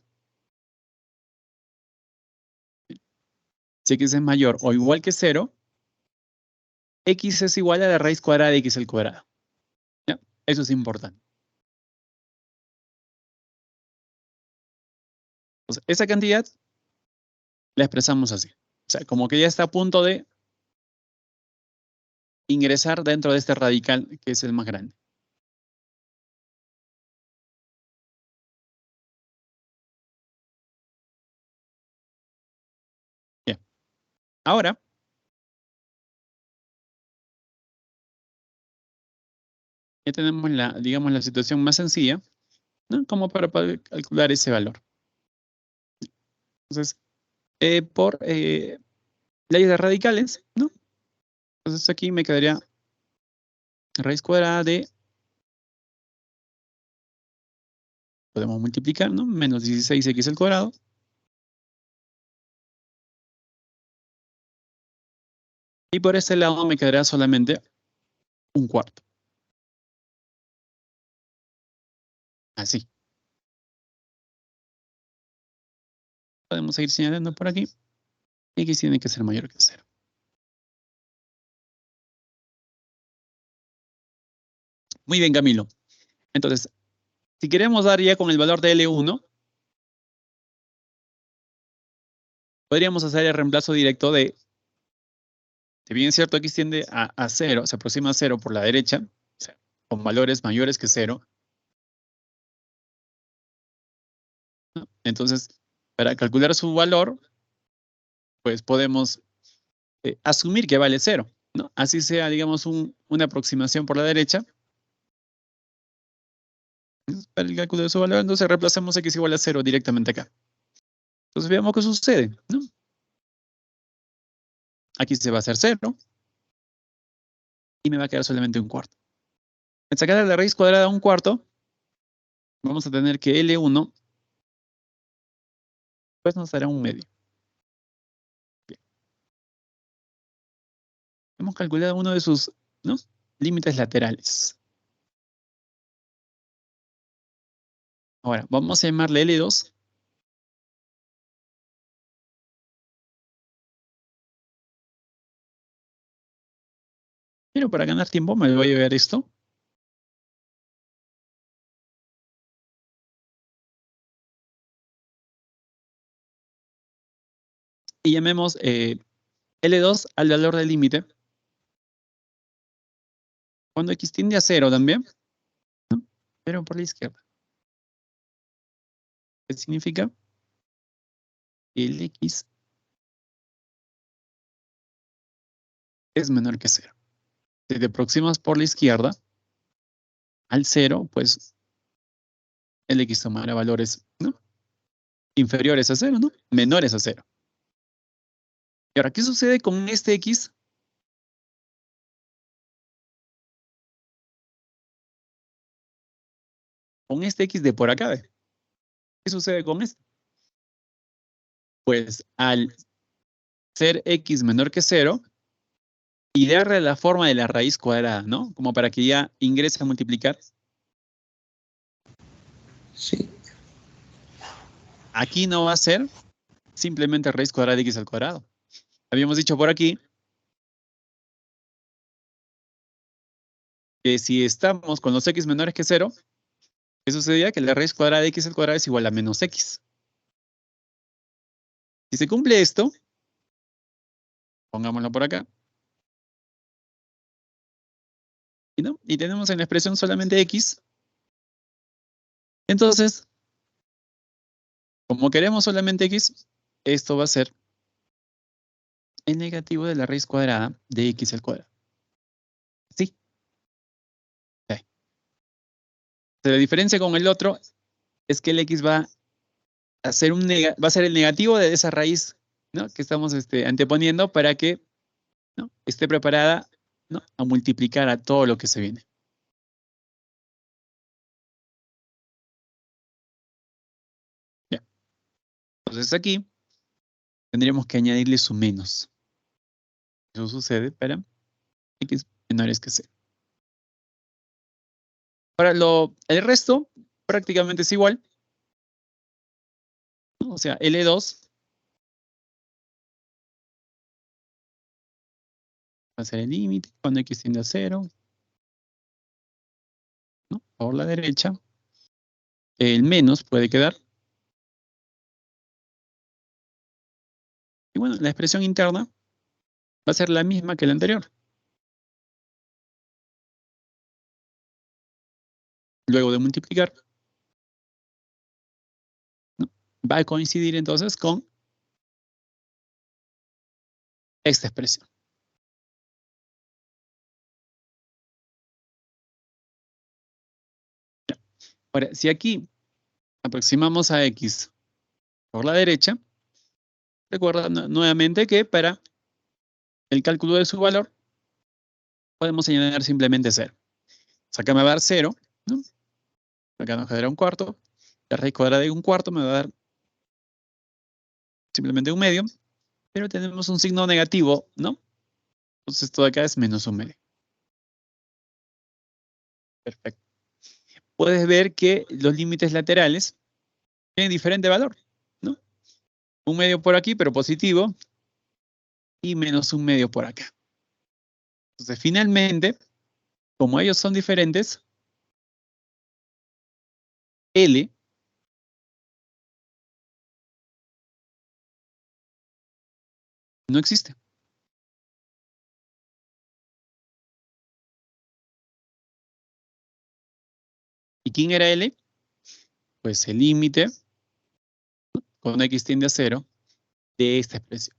Si x es mayor o igual que 0, x es igual a la raíz cuadrada de x al cuadrado. ¿Ya? Eso es importante. Entonces, esa cantidad la expresamos así. O sea, como que ya está a punto de ingresar dentro de este radical, que es el más grande. Bien. Ahora, ya tenemos digamos, la situación más sencilla, ¿no?, como para poder calcular ese valor. Entonces, por ley de radicales, ¿no? Entonces aquí me quedaría raíz cuadrada de, podemos multiplicar, ¿no?, menos 16x al cuadrado. Y por este lado me quedará solamente un cuarto. Así. Podemos seguir señalando por aquí. X tiene que ser mayor que 0. Muy bien, Camilo. Entonces, si queremos dar ya con el valor de L1, podríamos hacer el reemplazo directo de, si bien es cierto, X tiende a 0, se aproxima a 0 por la derecha, o sea, con valores mayores que 0. ¿No? Entonces, para calcular su valor, pues podemos asumir que vale 0, ¿no? Así sea, digamos, una aproximación por la derecha. Para el cálculo de su valor, entonces reemplazamos X igual a 0 directamente acá. Entonces veamos qué sucede, ¿no? Aquí se va a hacer 0. Y me va a quedar solamente un cuarto. Al sacar la raíz cuadrada a un cuarto, vamos a tener que L1 pues nos dará un medio. Bien. Hemos calculado uno de sus, ¿no?, límites laterales. Ahora, vamos a llamarle L2. Pero para ganar tiempo me voy a llevar esto. Y llamemos L2 al valor del límite. Cuando X tiende a 0 también, ¿no?, pero por la izquierda. ¿Qué significa? El X es menor que 0. Si te aproximas por la izquierda al 0, pues el X tomará valores, ¿no?, inferiores a 0, ¿no?, menores a 0. Y ahora, ¿qué sucede con este X? Con este X de por acá, ¿ve? ¿Qué sucede con esto? Pues al ser X menor que 0, y darle la forma de la raíz cuadrada, ¿no?, como para que ya ingrese a multiplicar. Sí. Aquí no va a ser simplemente raíz cuadrada de X al cuadrado. Habíamos dicho por aquí que si estamos con los X menores que 0, ¿qué sucedía? Que la raíz cuadrada de X al cuadrado es igual a menos X. Si se cumple esto, pongámoslo por acá. ¿No? Y tenemos en la expresión solamente X. Entonces, como queremos solamente X, esto va a ser el negativo de la raíz cuadrada de X al cuadrado. ¿Sí? Sí. La diferencia con el otro es que el X va a ser el negativo de esa raíz, ¿no? Que estamos anteponiendo para que, ¿no?, esté preparada, ¿no?, a multiplicar a todo lo que se viene. Ya. Entonces aquí tendríamos que añadirle su menos. Eso sucede para x menores que 0. Ahora, el resto prácticamente es igual, ¿no? O sea, L2 va a ser el límite cuando x tiende a 0, ¿no?, por la derecha. El menos puede quedar. Y bueno, la expresión interna va a ser la misma que la anterior. Luego de multiplicar, ¿no?, va a coincidir entonces con esta expresión. Ya. Ahora, si aquí aproximamos a x por la derecha, recuerda nuevamente que para el cálculo de su valor podemos añadir simplemente 0. Acá me va a dar 0, ¿no? Acá nos quedará un cuarto. La raíz cuadrada de un cuarto me va a dar simplemente un medio, pero tenemos un signo negativo, ¿no? Entonces esto de acá es menos un medio. Perfecto. Puedes ver que los límites laterales tienen diferente valor, ¿no? Un medio por aquí, pero positivo, y menos un medio por acá. Entonces, finalmente, como ellos son diferentes, L no existe. ¿Y quién era L? Pues el límite cuando x tiende a 0 de esta expresión.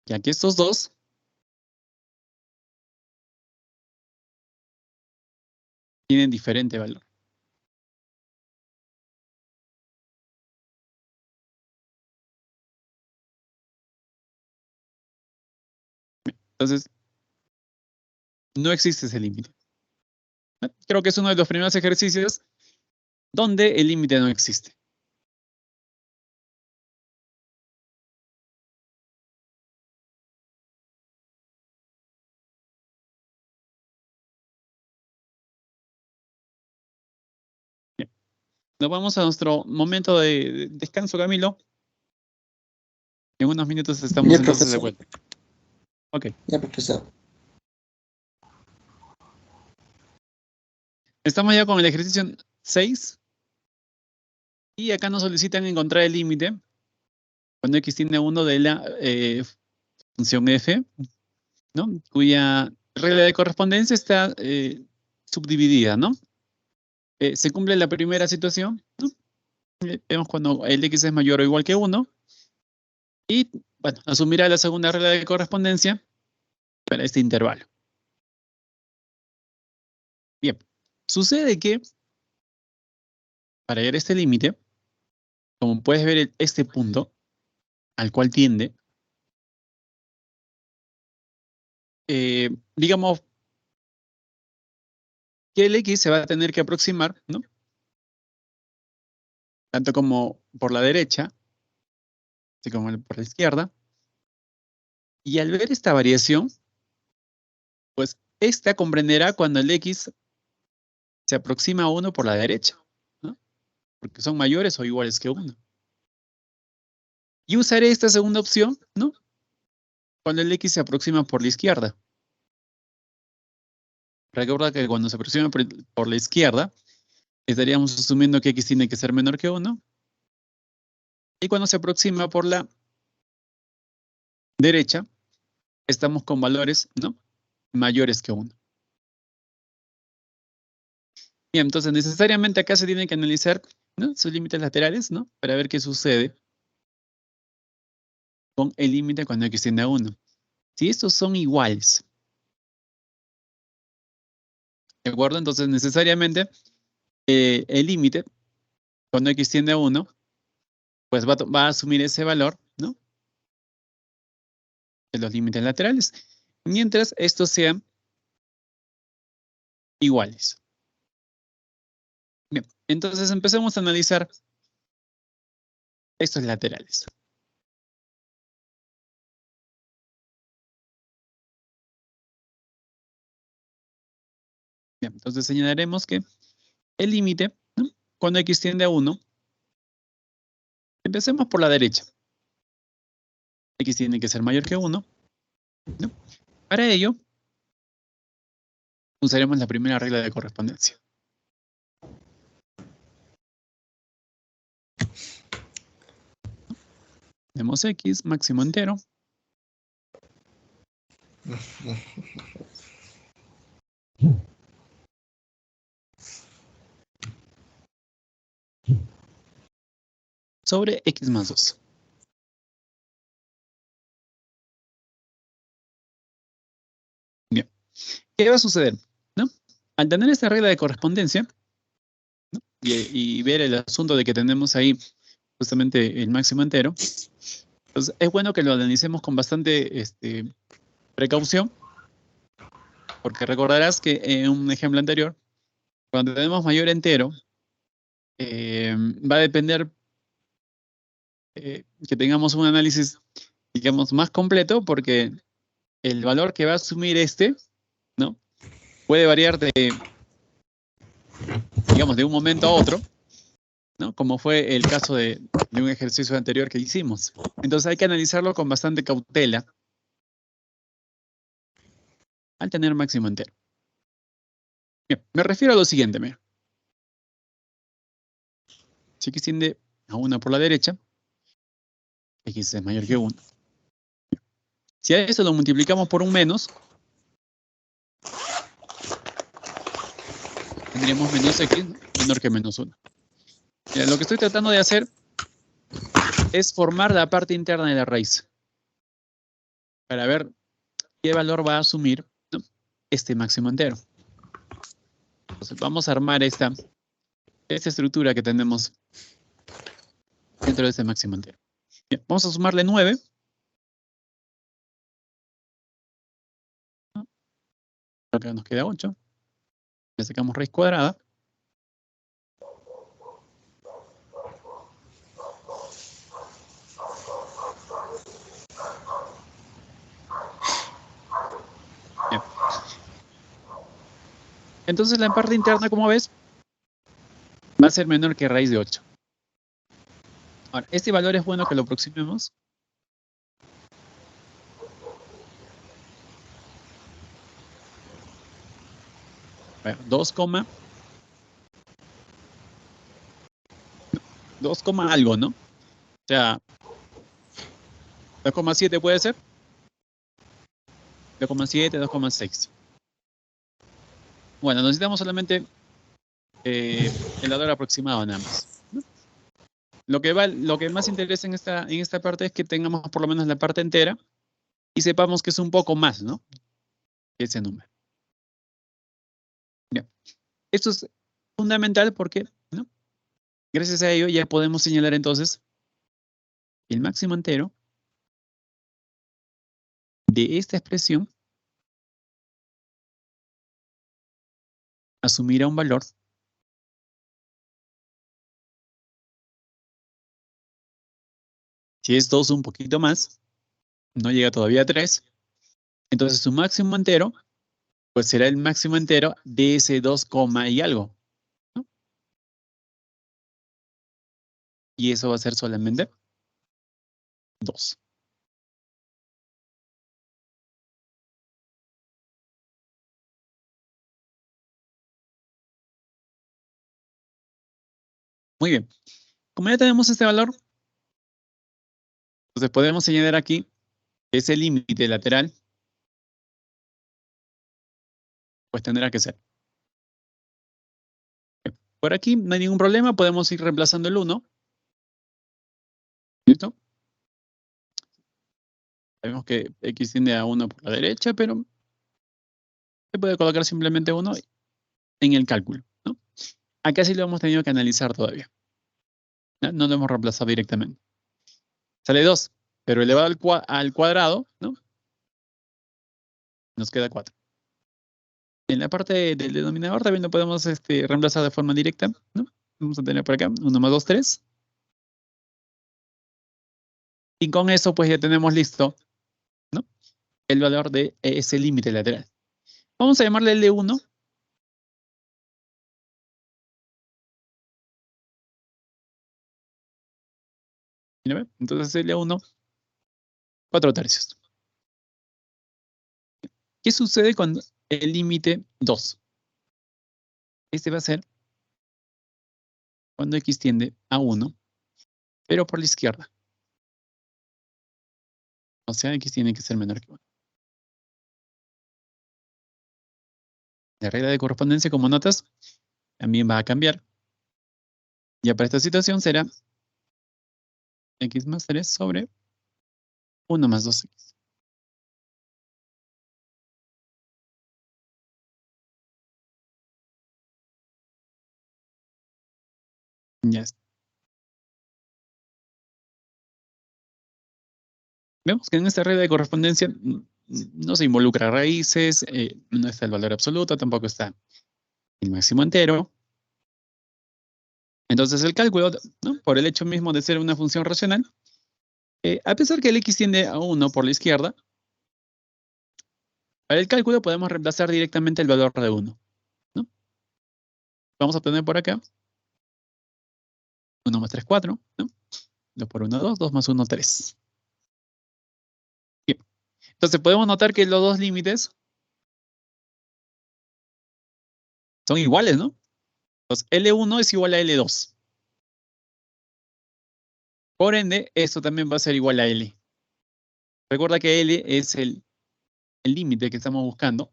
Ya que estos dos tienen diferente valor. Entonces, no existe ese límite. Creo que es uno de los primeros ejercicios donde el límite no existe. Bien. Nos vamos a nuestro momento de descanso, Camilo. En unos minutos estamos Ya, entonces de profesor. vuelta. Ok. Ya, profesor. Estamos ya con el ejercicio 6. Y acá nos solicitan encontrar el límite cuando x tiende a 1 de la función f, ¿no?, cuya regla de correspondencia está subdividida, ¿no? Se cumple la primera situación, ¿no? Vemos cuando el x es mayor o igual que 1. Y, bueno, asumirá la segunda regla de correspondencia para este intervalo. Bien, sucede que para llegar a este límite, como puedes ver este punto al cual tiende, digamos que el x se va a tener que aproximar, ¿no?, tanto como por la derecha, así como por la izquierda. Y al ver esta variación, pues esta comprenderá cuando el x se aproxima a 1 por la derecha, ¿no?, porque son mayores o iguales que 1. Y usaré esta segunda opción, ¿no?, cuando el x se aproxima por la izquierda. Recuerda que cuando se aproxima por la izquierda, estaríamos asumiendo que x tiene que ser menor que 1. Y cuando se aproxima por la derecha, estamos con valores, ¿no?, mayores que 1. Bien, entonces necesariamente acá se tiene que analizar, ¿no?, sus límites laterales, ¿no?, para ver qué sucede con el límite cuando x tiende a 1. Si estos son iguales, ¿de acuerdo? Entonces necesariamente el límite cuando x tiende a 1 pues va a asumir ese valor, ¿no? De los límites laterales, mientras estos sean iguales. Bien, entonces empecemos a analizar estos laterales. Bien, entonces señalaremos que el límite, ¿no? Cuando x tiende a 1, empecemos por la derecha. X tiene que ser mayor que 1, ¿no? Para ello, usaremos la primera regla de correspondencia. Tenemos x, máximo entero. Sobre x más 2. Bien. ¿Qué va a suceder? ¿No? Al tener esta regla de correspondencia, ¿no? y ver el asunto de que tenemos ahí justamente el máximo entero, entonces es bueno que lo analicemos con bastante precaución, porque recordarás que en un ejemplo anterior, cuando tenemos mayor entero, va a depender que tengamos un análisis, digamos, más completo, porque el valor que va a asumir ¿no? Puede variar digamos, de un momento a otro, ¿no? Como fue el caso de un ejercicio anterior que hicimos. Entonces hay que analizarlo con bastante cautela al tener máximo entero. Bien, me refiero a lo siguiente, mira. Si x tiende a 1 por la derecha, x es mayor que 1. Si a eso lo multiplicamos por un menos, tendríamos menos x menor que menos 1. Mira, lo que estoy tratando de hacer es formar la parte interna de la raíz para ver qué valor va a asumir, ¿no? Este máximo entero. Entonces vamos a armar esta estructura que tenemos dentro de este máximo entero. Bien, vamos a sumarle 9. Acá nos queda 8. Le sacamos raíz cuadrada. Bien. Entonces la parte interna, como ves, va a ser menor que raíz de 8. Ahora, este valor es bueno que lo aproximemos. Bueno, 2, 2, algo, ¿no? O sea, 2,7 puede ser. 2,7, 2,6. Bueno, necesitamos solamente el valor aproximado nada más, ¿no? Lo que más interesa en esta parte es que tengamos por lo menos la parte entera y sepamos que es un poco más, ¿no? Que ese número. Bien. Esto es fundamental porque, ¿no? Gracias a ello ya podemos señalar entonces el máximo entero de esta expresión asumirá un valor si es 2 un poquito más, no llega todavía a 3, entonces su máximo entero pues será el máximo entero de ese 2, y algo, ¿no? Y eso va a ser solamente 2. Muy bien. Como ya tenemos este valor, entonces podemos señalar aquí que ese límite lateral pues tendrá que ser. Por aquí no hay ningún problema, podemos ir reemplazando el 1. ¿Listo? Sabemos que x tiende a 1 por la derecha, pero se puede colocar simplemente 1 en el cálculo, ¿no? Acá sí lo hemos tenido que analizar todavía. No lo hemos reemplazado directamente. Sale 2, pero elevado al cuadrado, ¿no? Nos queda 4. En la parte del denominador también lo podemos reemplazar de forma directa, ¿no? Vamos a tener por acá 1 más 2, 3. Y con eso pues ya tenemos listo, ¿no? El valor de ese límite lateral. Vamos a llamarle L1. Entonces L1, 4 tercios. ¿Qué sucede con el límite 2? Este va a ser cuando x tiende a 1, pero por la izquierda. O sea, x tiene que ser menor que 1. La regla de correspondencia, como notas, también va a cambiar. Ya para esta situación será x más 3 sobre 1 más 2x. Ya está. Vemos que en esta regla de correspondencia no se involucra raíces, no está el valor absoluto, tampoco está el máximo entero. Entonces el cálculo, ¿no? Por el hecho mismo de ser una función racional, a pesar que el x tiende a 1 por la izquierda, para el cálculo podemos reemplazar directamente el valor de 1, ¿no? Vamos a obtener por acá 1 más 3, 4, ¿no? 2 por 1, 2, 2 más 1, 3. Bien. Entonces podemos notar que los dos límites son iguales, ¿no? Entonces L1 es igual a L2. Por ende, esto también va a ser igual a L. Recuerda que L es el límite que estamos buscando.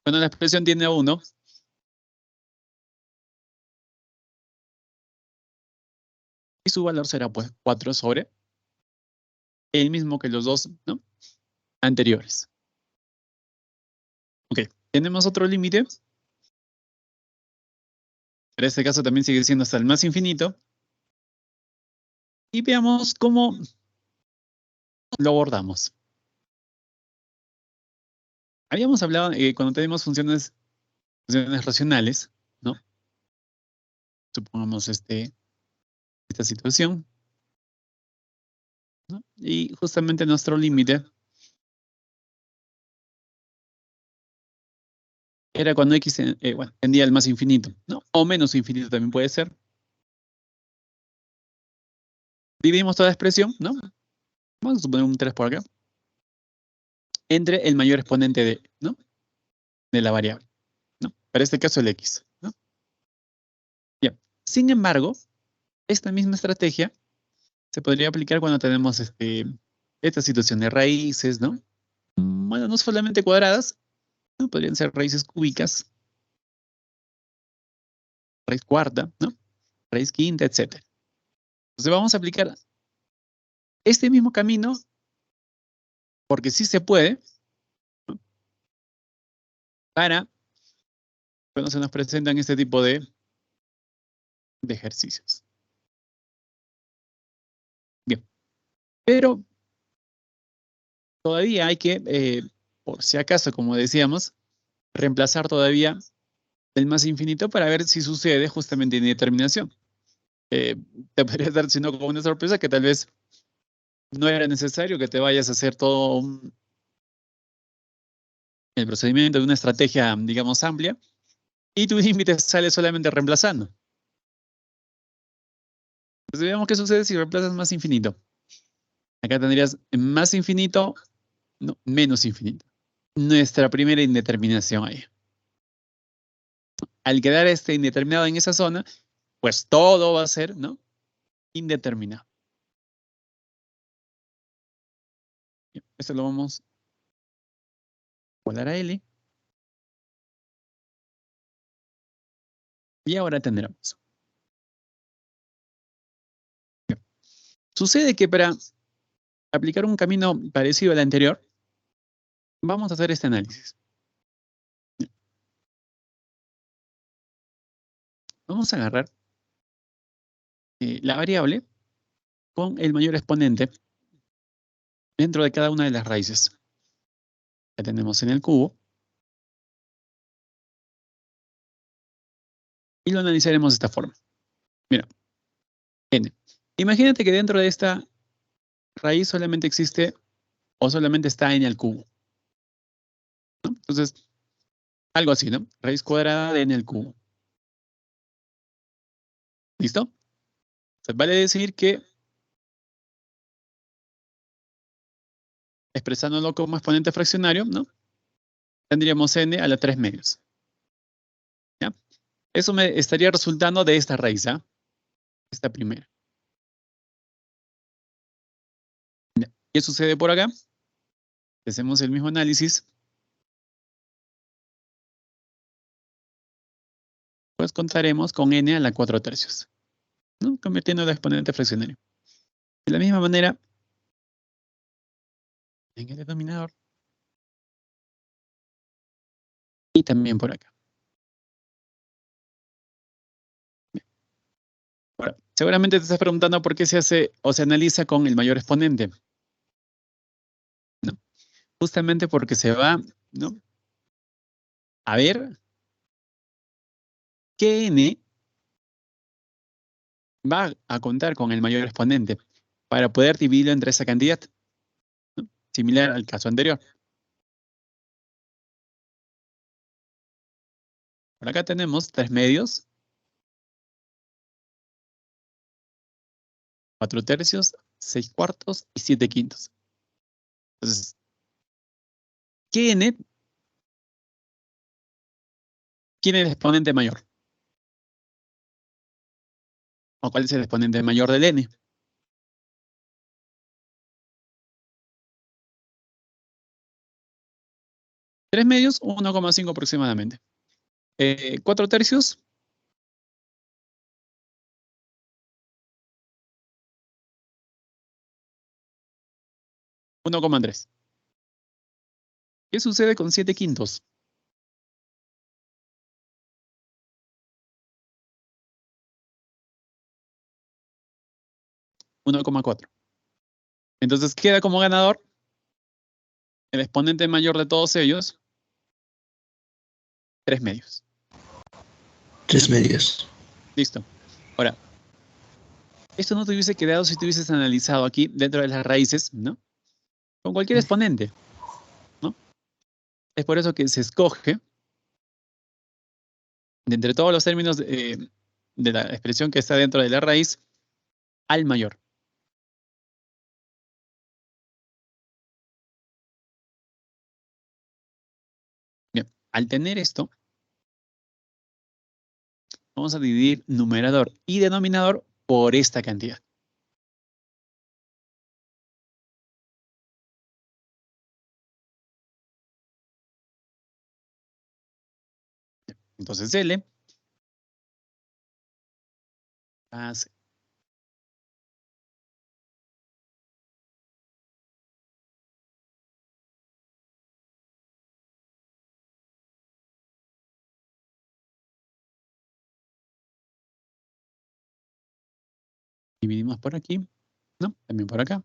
Cuando la expresión tiende a 1, y su valor será pues 4 sobre el mismo que los dos, ¿no? Anteriores. Ok, tenemos otro límite. En este caso también sigue siendo hasta el más infinito. Y veamos cómo lo abordamos. Habíamos hablado cuando tenemos funciones racionales, ¿no? Supongamos esta situación, ¿no? Y justamente nuestro límite era cuando x tendía al más infinito, ¿no? O menos infinito también puede ser. Dividimos toda la expresión, ¿no? Vamos a suponer un 3 por acá. Entre el mayor exponente de la variable, ¿no? Para este caso el x, ¿no? Bien. Sin embargo, esta misma estrategia se podría aplicar cuando tenemos esta situación de raíces, ¿no? Bueno, no solamente cuadradas, ¿no? Podrían ser raíces cúbicas, raíz cuarta, ¿no? Raíz quinta, etc. Entonces vamos a aplicar este mismo camino, porque sí se puede, ¿no? Para cuando se nos presentan este tipo de ejercicios. Bien, pero todavía hay que, por si acaso, como decíamos, reemplazar todavía el más infinito para ver si sucede justamente indeterminación. Te podrías dar, sino como una sorpresa, que tal vez no era necesario que te vayas a hacer todo el procedimiento de una estrategia, digamos, amplia, y tu límite sale solamente reemplazando. Entonces veamos qué sucede si reemplazas más infinito. Acá tendrías más infinito, no, menos infinito. Nuestra primera indeterminación ahí. Al quedar indeterminado en esa zona, pues todo va a ser, ¿no? Indeterminado. Bien, esto lo vamos a volar a L. Y ahora tendremos. Bien. Sucede que para aplicar un camino parecido al anterior, Vamos a hacer este análisis. Vamos a agarrar la variable con el mayor exponente dentro de cada una de las raíces que tenemos en el cubo. Y lo analizaremos de esta forma. Mira, n. Imagínate que dentro de esta raíz solamente existe o solamente está n al cubo, ¿no? Entonces, algo así, ¿no? Raíz cuadrada de n al cubo. ¿Listo? Entonces, vale decir que, expresándolo como exponente fraccionario, ¿no? Tendríamos n a la 3 medios. ¿Ya? Eso me estaría resultando de esta raíz, ¿ah? Esta primera. ¿Ya? ¿Qué sucede por acá? Hacemos el mismo análisis. Pues contaremos con n a la 4 tercios, ¿no? Convirtiendo el exponente fraccionario. De la misma manera, en el denominador y también por acá. Ahora, seguramente te estás preguntando por qué se hace o se analiza con el mayor exponente. ¿No? Justamente porque se va, ¿no? A ver qué n va a contar con el mayor exponente para poder dividirlo entre esa cantidad, ¿no? Similar al caso anterior. Por acá tenemos 3 medios, 4 tercios, 6 cuartos y 7 quintos. Entonces, ¿qué n tiene el exponente mayor? ¿O cuál es el exponente mayor del n? 3 medios, 1,5 aproximadamente. 4 tercios, 1,3. ¿Qué sucede con 7 quintos? 1,4. Entonces queda como ganador el exponente mayor de todos ellos, 3 medios. 3 medios. Listo. Ahora, esto no te hubiese quedado si te hubieses analizado aquí dentro de las raíces, ¿no? Con cualquier exponente, ¿no? Es por eso que se escoge, de entre todos los términos de la expresión que está dentro de la raíz, al mayor. Bien, al tener esto, vamos a dividir numerador y denominador por esta cantidad. Entonces L hace dividimos por aquí, ¿no? También por acá.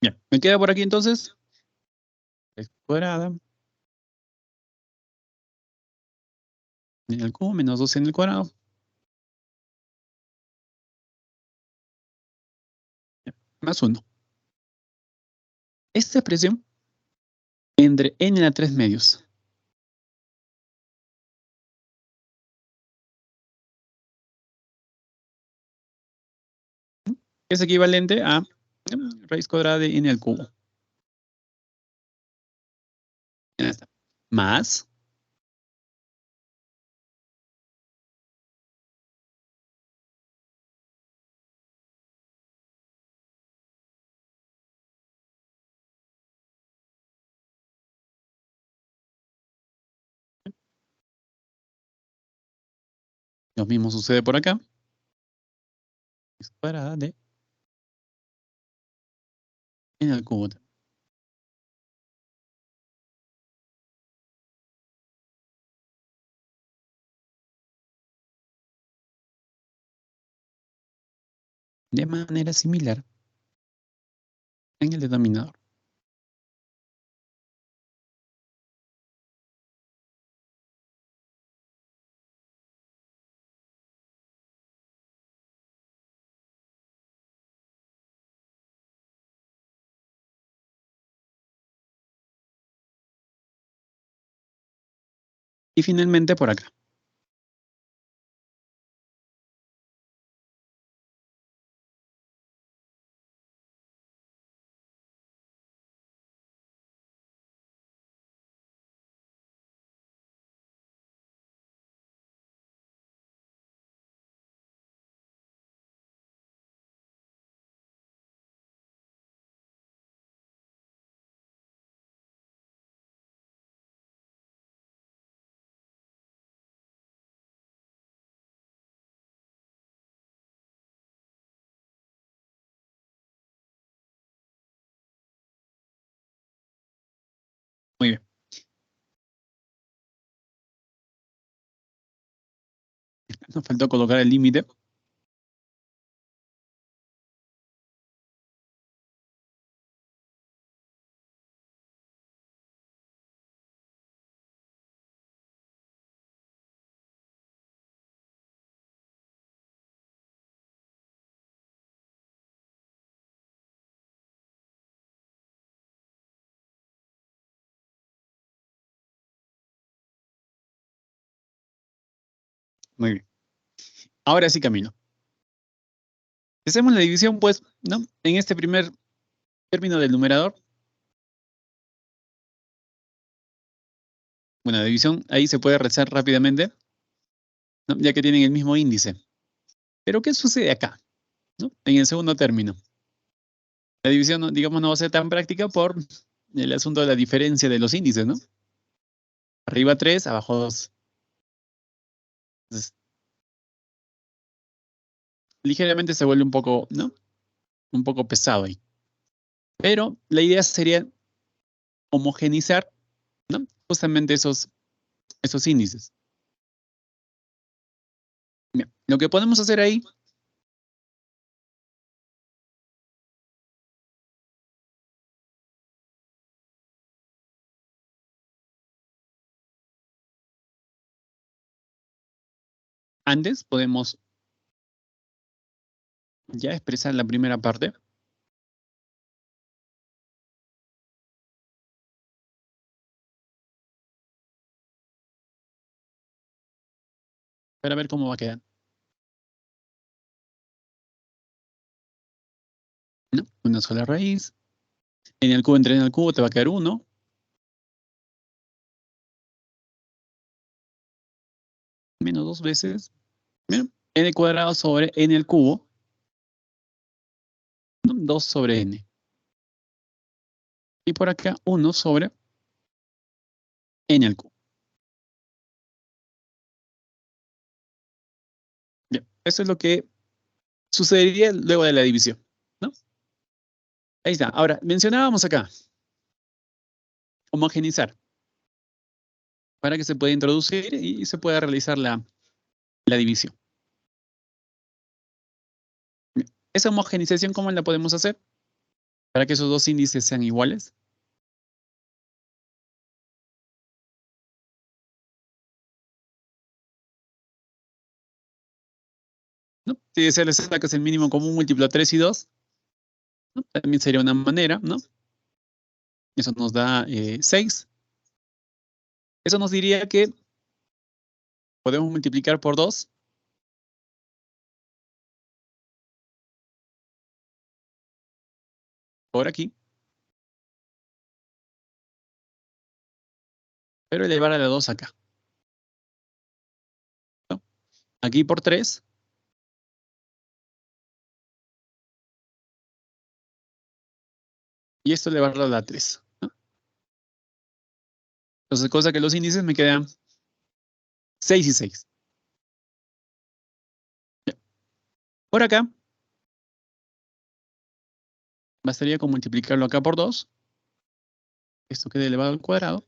Bien, me queda por aquí entonces x cuadrada en el cubo menos 2 en el cuadrado. Más 1. Esta expresión entre n a la 3 medios. Es equivalente a raíz cuadrada de n al cubo. Ya está. Más lo mismo sucede por acá. X cuadrada de n al cubo. De manera similar en el denominador. Y finalmente por acá. Muy bien. Nos faltó colocar el límite. Muy bien. Ahora sí, Camilo. Hacemos la división, pues, ¿no? En este primer término del numerador. Bueno, la división ahí se puede realizar rápidamente, ¿no? Ya que tienen el mismo índice. Pero ¿qué sucede acá? ¿No? En el segundo término. La división, digamos, no va a ser tan práctica por el asunto de la diferencia de los índices, ¿no? Arriba 3, abajo 2. Entonces, ligeramente se vuelve un poco, ¿no? Un poco pesado ahí. Pero la idea sería homogenizar, ¿no? Justamente esos índices. Bien, lo que podemos hacer ahí antes podemos ya expresar la primera parte. Para ver cómo va a quedar. ¿No? Una sola raíz. En el cubo, entre en el cubo te va a quedar 1. Menos 2 veces. Mira, n cuadrado sobre n al cubo. ¿No? 2 sobre n. Y por acá 1 sobre n al cubo. Bien, eso es lo que sucedería luego de la división, ¿no? Ahí está. Ahora, mencionábamos acá homogenizar para que se pueda introducir y se pueda realizar la división. Bien, esa homogenización, ¿cómo la podemos hacer? Para que esos dos índices sean iguales. ¿No? Si se le sacas el mínimo común múltiplo a 3 y 2, ¿no? También sería una manera, ¿no? Eso nos da 6. Eso nos diría que podemos multiplicar por 2 por aquí, pero elevar a la 2 acá, ¿no? Aquí por 3. Y esto elevarlo a la 3, ¿no? Entonces, cosa que los índices me quedan 6 y 6. Por acá Bastaría con multiplicarlo acá por 2. Esto queda elevado al cuadrado,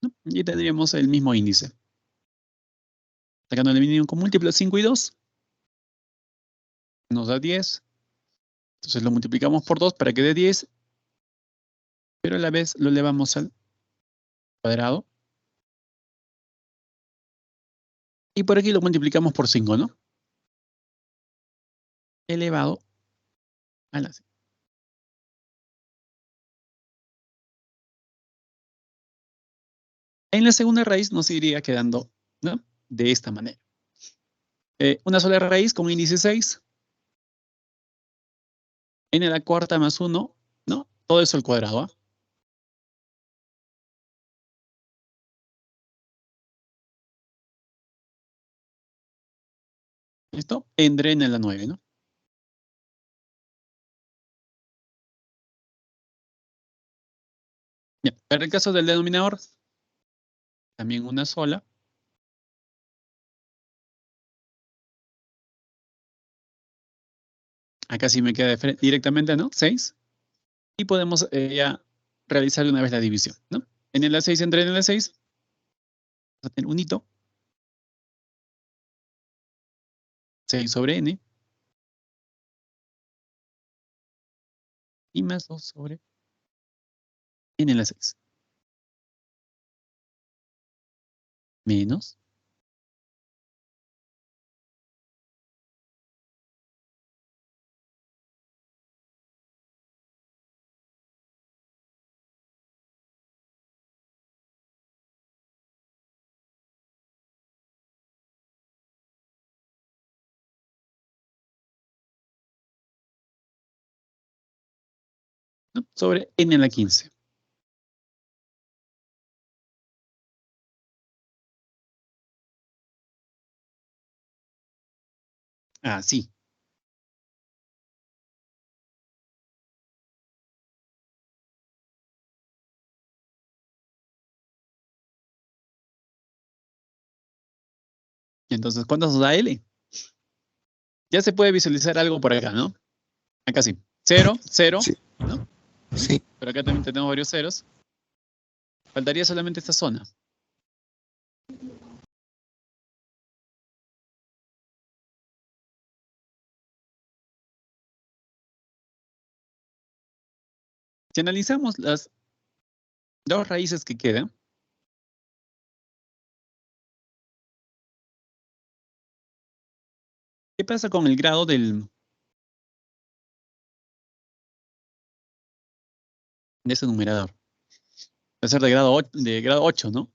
¿no? Y tendríamos el mismo índice. Sacando el mínimo con múltiplo 5 y 2. Nos da 10. Entonces lo multiplicamos por 2 para que dé 10. Pero a la vez lo elevamos al cuadrado. Y por aquí lo multiplicamos por 5, ¿no? Elevado a la 5. En la segunda raíz nos iría quedando, ¿no? De esta manera. Una sola raíz con índice 6. N a la cuarta más 1, ¿no? Todo eso al cuadrado, ¿ah? ¿Listo? Entre N a la 9, ¿no? Bien, para el caso del denominador, también una sola. Acá sí me queda directamente, ¿no? 6. Y podemos ya realizar de una vez la división, ¿no? En la 6 entre N a la 6, vamos a tener un hito. 6 sobre N. Y más 2 sobre N a la 6. Menos. ¿No? Sobre N a la 15. Ah, sí. Entonces, ¿cuántos nos da L? Ya se puede visualizar algo por acá, ¿no? Acá sí. 0, 0, Sí. ¿no? Sí. Pero acá también tenemos varios ceros. Faltaría solamente esta zona. Si analizamos las dos raíces que quedan, ¿qué pasa con el grado de ese numerador? Va a ser de grado 8, ¿no?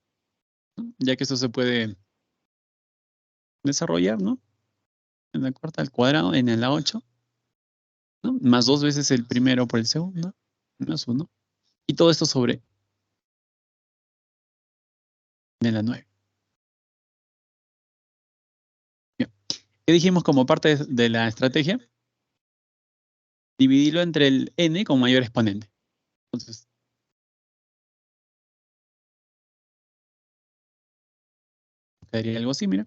Ya que eso se puede desarrollar, ¿no? En la cuarta al cuadrado, en la 8, ¿no? Más 2 veces el primero por el segundo, más 1. Y todo esto sobre en la 9. Bien. ¿Qué dijimos como parte de la estrategia? Dividirlo entre el n con mayor exponente. Entonces, quedaría algo así, mira.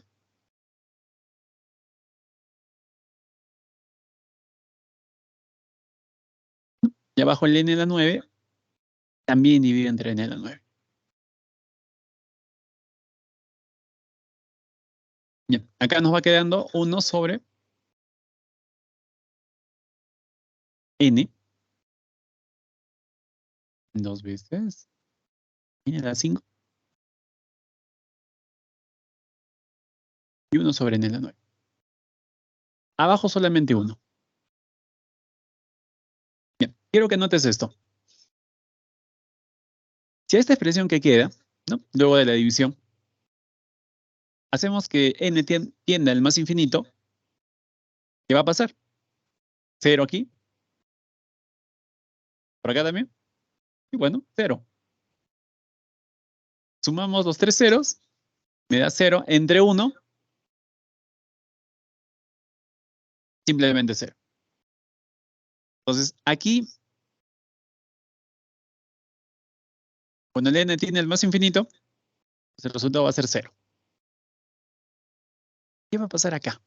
Y abajo el n a la 9 también divide entre n a la 9. Bien, acá nos va quedando 1 sobre n, 2 veces n a la 5, y 1 sobre n a la 9. Abajo solamente 1. Bien, quiero que notes esto. Si a esta expresión que queda, ¿no? Luego de la división, hacemos que n tienda al más infinito, ¿qué va a pasar? 0 aquí. Por acá también. Y bueno, 0. Sumamos los 3 ceros, me da 0 entre 1, simplemente 0. Entonces, aquí, cuando el n tiene el más infinito, pues el resultado va a ser 0. ¿Qué va a pasar acá?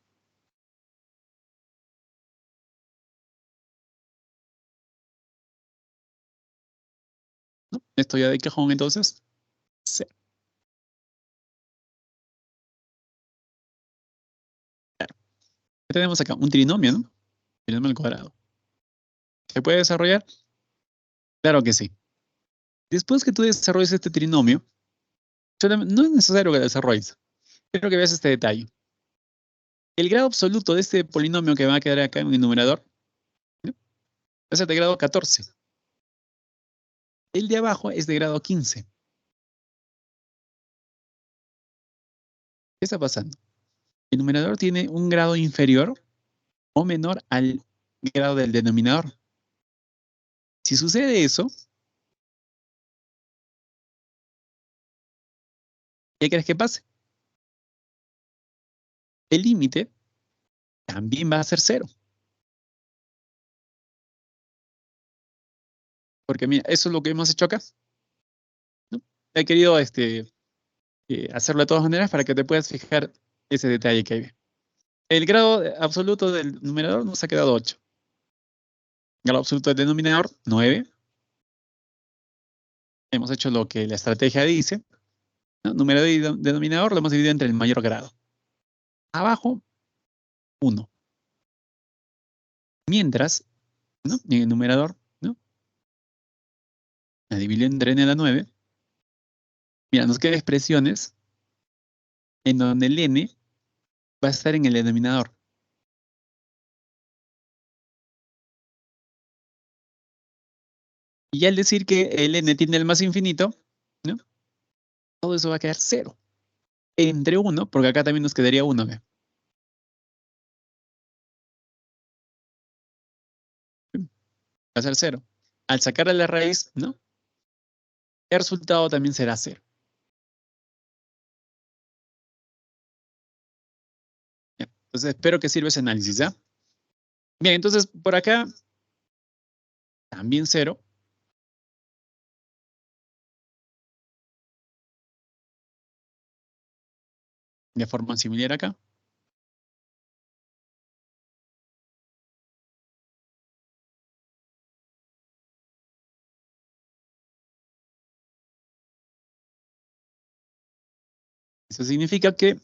Esto ya de cajón, entonces, 0. Claro. ¿Qué tenemos acá? Un trinomio, ¿no? Trinomio al cuadrado. ¿Se puede desarrollar? Claro que sí. Después que tú desarrolles este trinomio, no es necesario que lo desarrolles. Quiero que veas este detalle. El grado absoluto de este polinomio que va a quedar acá en el numerador, ¿no?, es de grado 14. El de abajo es de grado 15. ¿Qué está pasando? El numerador tiene un grado inferior o menor al grado del denominador. Si sucede eso, ¿qué crees que pase? El límite también va a ser 0. Porque mira, eso es lo que hemos hecho acá, ¿no? He querido hacerlo de todas maneras para que te puedas fijar ese detalle que hay. El grado absoluto del numerador nos ha quedado 8. Grado absoluto del denominador, 9. Hemos hecho lo que la estrategia dice, ¿no? Numerador y denominador lo hemos dividido entre el mayor grado. Abajo, 1. Mientras, ¿no?, en el numerador, ¿no?, la dividió entre n a la 9. Mira, nos quedan expresiones en donde el n va a estar en el denominador. Y al decir que el n tiene el más infinito, ¿no?, todo eso va a quedar 0. Entre 1, porque acá también nos quedaría 1. ¿Ve? Va a ser 0. Al sacarle la raíz, ¿no?, el resultado también será 0. Bien, entonces espero que sirva ese análisis, ¿ya? Bien, entonces por acá también 0. De forma similar acá. Eso significa que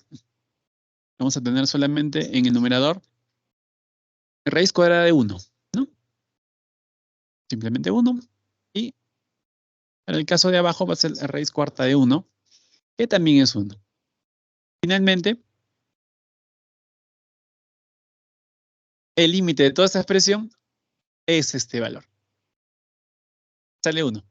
vamos a tener solamente en el numerador raíz cuadrada de 1, ¿no? Simplemente 1. Y en el caso de abajo va a ser la raíz cuarta de 1, que también es 1. Finalmente, el límite de toda esta expresión es este valor. Sale 1.